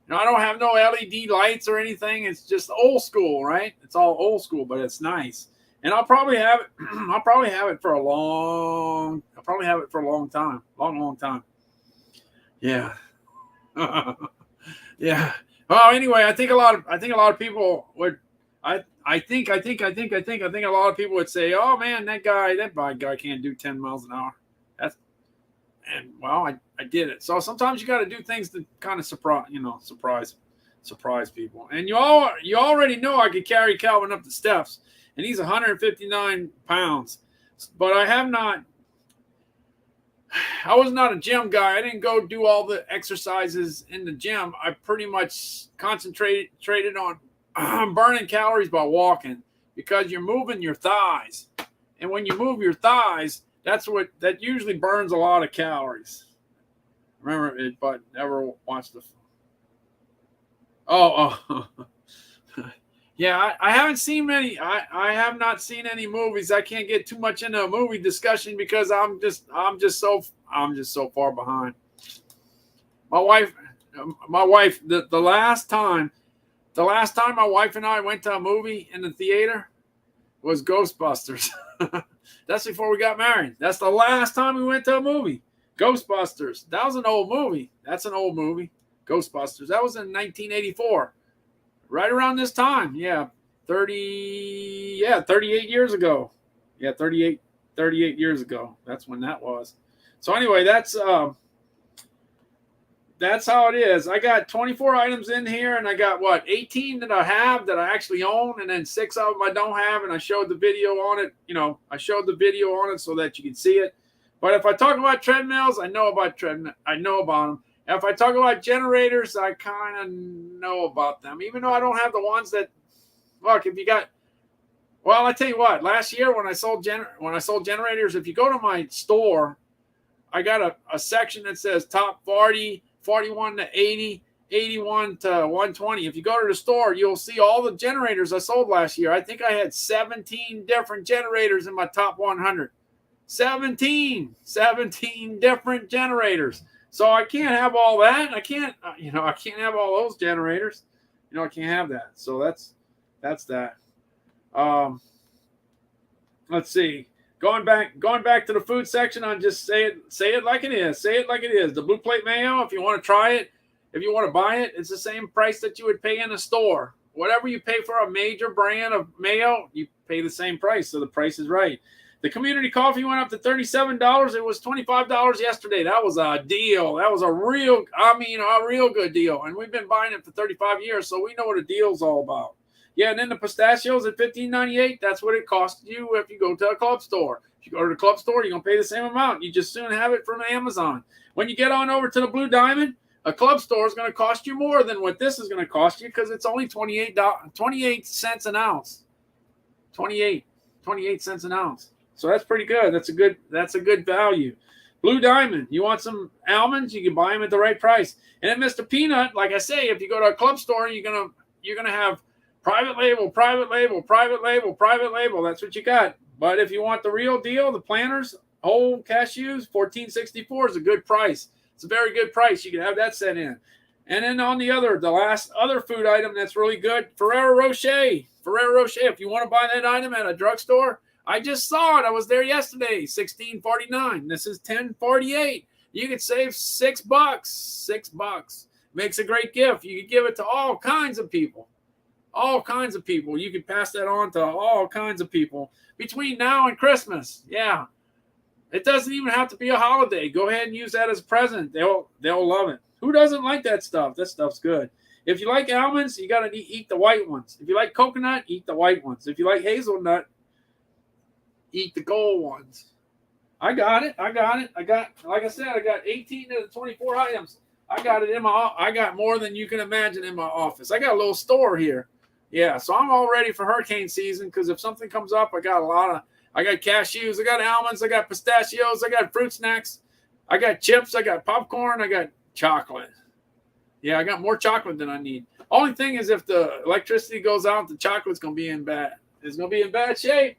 I don't have no LED lights or anything. It's just old school, right? It's all old school, but it's nice. And I'll probably have it for a long time. Long time. Yeah. Yeah. Well, anyway, I think a lot of people would. I think a lot of people would say, "Oh man, that bad guy can't do 10 miles an hour." And well, I did it. So sometimes you got to do things to kind of surprise people. And you already know I could carry Calvin up the steps, and he's 159 pounds. But I was not a gym guy. I didn't go do all the exercises in the gym. I pretty much concentrated on burning calories by walking, because you're moving your thighs. And when you move your thighs, that usually burns a lot of calories. Remember it, but never watched the. Oh. Yeah, I haven't seen many. I have not seen any movies. I can't get too much into a movie discussion because I'm just so far behind. My wife, the last time my wife and I went to a movie in the theater was Ghostbusters. That's before we got married. That's the last time we went to a movie. Ghostbusters. That was an old movie. That's an old movie. Ghostbusters. That was in 1984. Right around this time. Yeah. 38 years ago. Yeah, 38 years ago. That's when that was. So anyway, that's how it is. I got 24 items in here, and I got 18 that I have that I actually own, and then 6 of them I don't have, and I showed the video on it. I showed the video on it so that you can see it. But if I talk about treadmills, I know about them. If I talk about generators, I kind of know about them, even though I don't have the ones that. Look, if you got. Well, I tell you what. Last year when I sold generators, if you go to my store, I got a section that says top 40, 41 to 80, 81 to 120. If you go to the store, you'll see all the generators I sold last year. I think I had 17 different generators in my top 100. 17 different generators. So I can't have all that. I can't have all those generators. I can't have that. So that's that. Let's see. Going back to the food section, I'll just say it like it is. Say it like it is. The Blue Plate mayo, if you want to try it, if you want to buy it, it's the same price that you would pay in a store. Whatever you pay for a major brand of mayo, you pay the same price. So the price is right. The community coffee went up to $37. It was $25 yesterday. That was a deal. That was a real good deal. And we've been buying it for 35 years, so we know what a deal's all about. Yeah, and then the pistachios at $15.98. That's what it costs you if you go to a club store. If you go to the club store, you're going to pay the same amount. You just soon have it from Amazon. When you get on over to the Blue Diamond, a club store is going to cost you more than what this is going to cost you, because it's only 28 cents an ounce. 28 cents an ounce. So that's pretty good. That's a good value. Blue Diamond. You want some almonds? You can buy them at the right price. And at Mr. Peanut, like I say, if you go to a club store, you're gonna have private label. That's what you got. But if you want the real deal, the Planters whole cashews, $14.64 is a good price. It's a very good price. You can have that set in. And then on the last other food item that's really good, Ferrero Rocher. If you want to buy that item at a drugstore, I just saw it. I was there yesterday. $16.49. This is $10.48. You could save $6. $6 makes a great gift. You could give it to all kinds of people. You could pass that on to all kinds of people between now and Christmas. Yeah, it doesn't even have to be a holiday. Go ahead and use that as a present. They'll love it. Who doesn't like that stuff? That stuff's good. If you like almonds, you got to eat the white ones. If you like coconut, eat the white ones. If you like hazelnut, eat the gold ones. I got it. Like I said, I got 18 of the 24 items. I got more than you can imagine in my office. I got a little store here. Yeah, so I'm all ready for hurricane season, because if something comes up, I got cashews, I got almonds, I got pistachios, I got fruit snacks, I got chips, I got popcorn, I got chocolate. Yeah, I got more chocolate than I need. Only thing is, if the electricity goes out, the chocolate's going to be in bad. It's going to be in bad shape.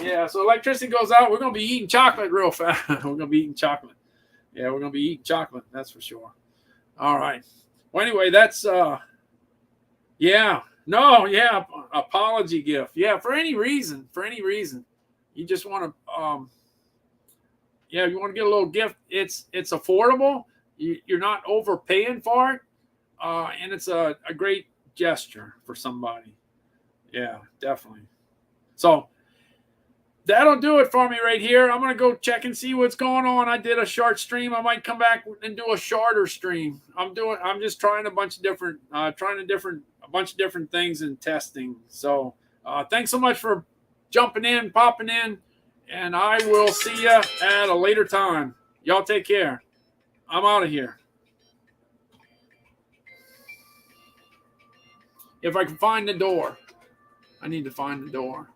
Yeah, so electricity goes out, we're going to be eating chocolate real fast. We're going to be eating chocolate. Yeah, we're going to be eating chocolate, that's for sure. All right. Well, anyway, that's, apology gift. Yeah, for any reason. You just want to, you want to get a little gift. It's affordable. You're not overpaying for it. and it's a great gesture for somebody. Yeah, definitely. So that'll do it for me right here. I'm gonna go check and see what's going on. I did a short stream. I might come back and do a shorter stream. I'm just trying a bunch of different things and testing. So thanks so much for jumping in, popping in, and I will see you at a later time. Y'all take care. I'm out of here. If I can find the door. I need to find the door.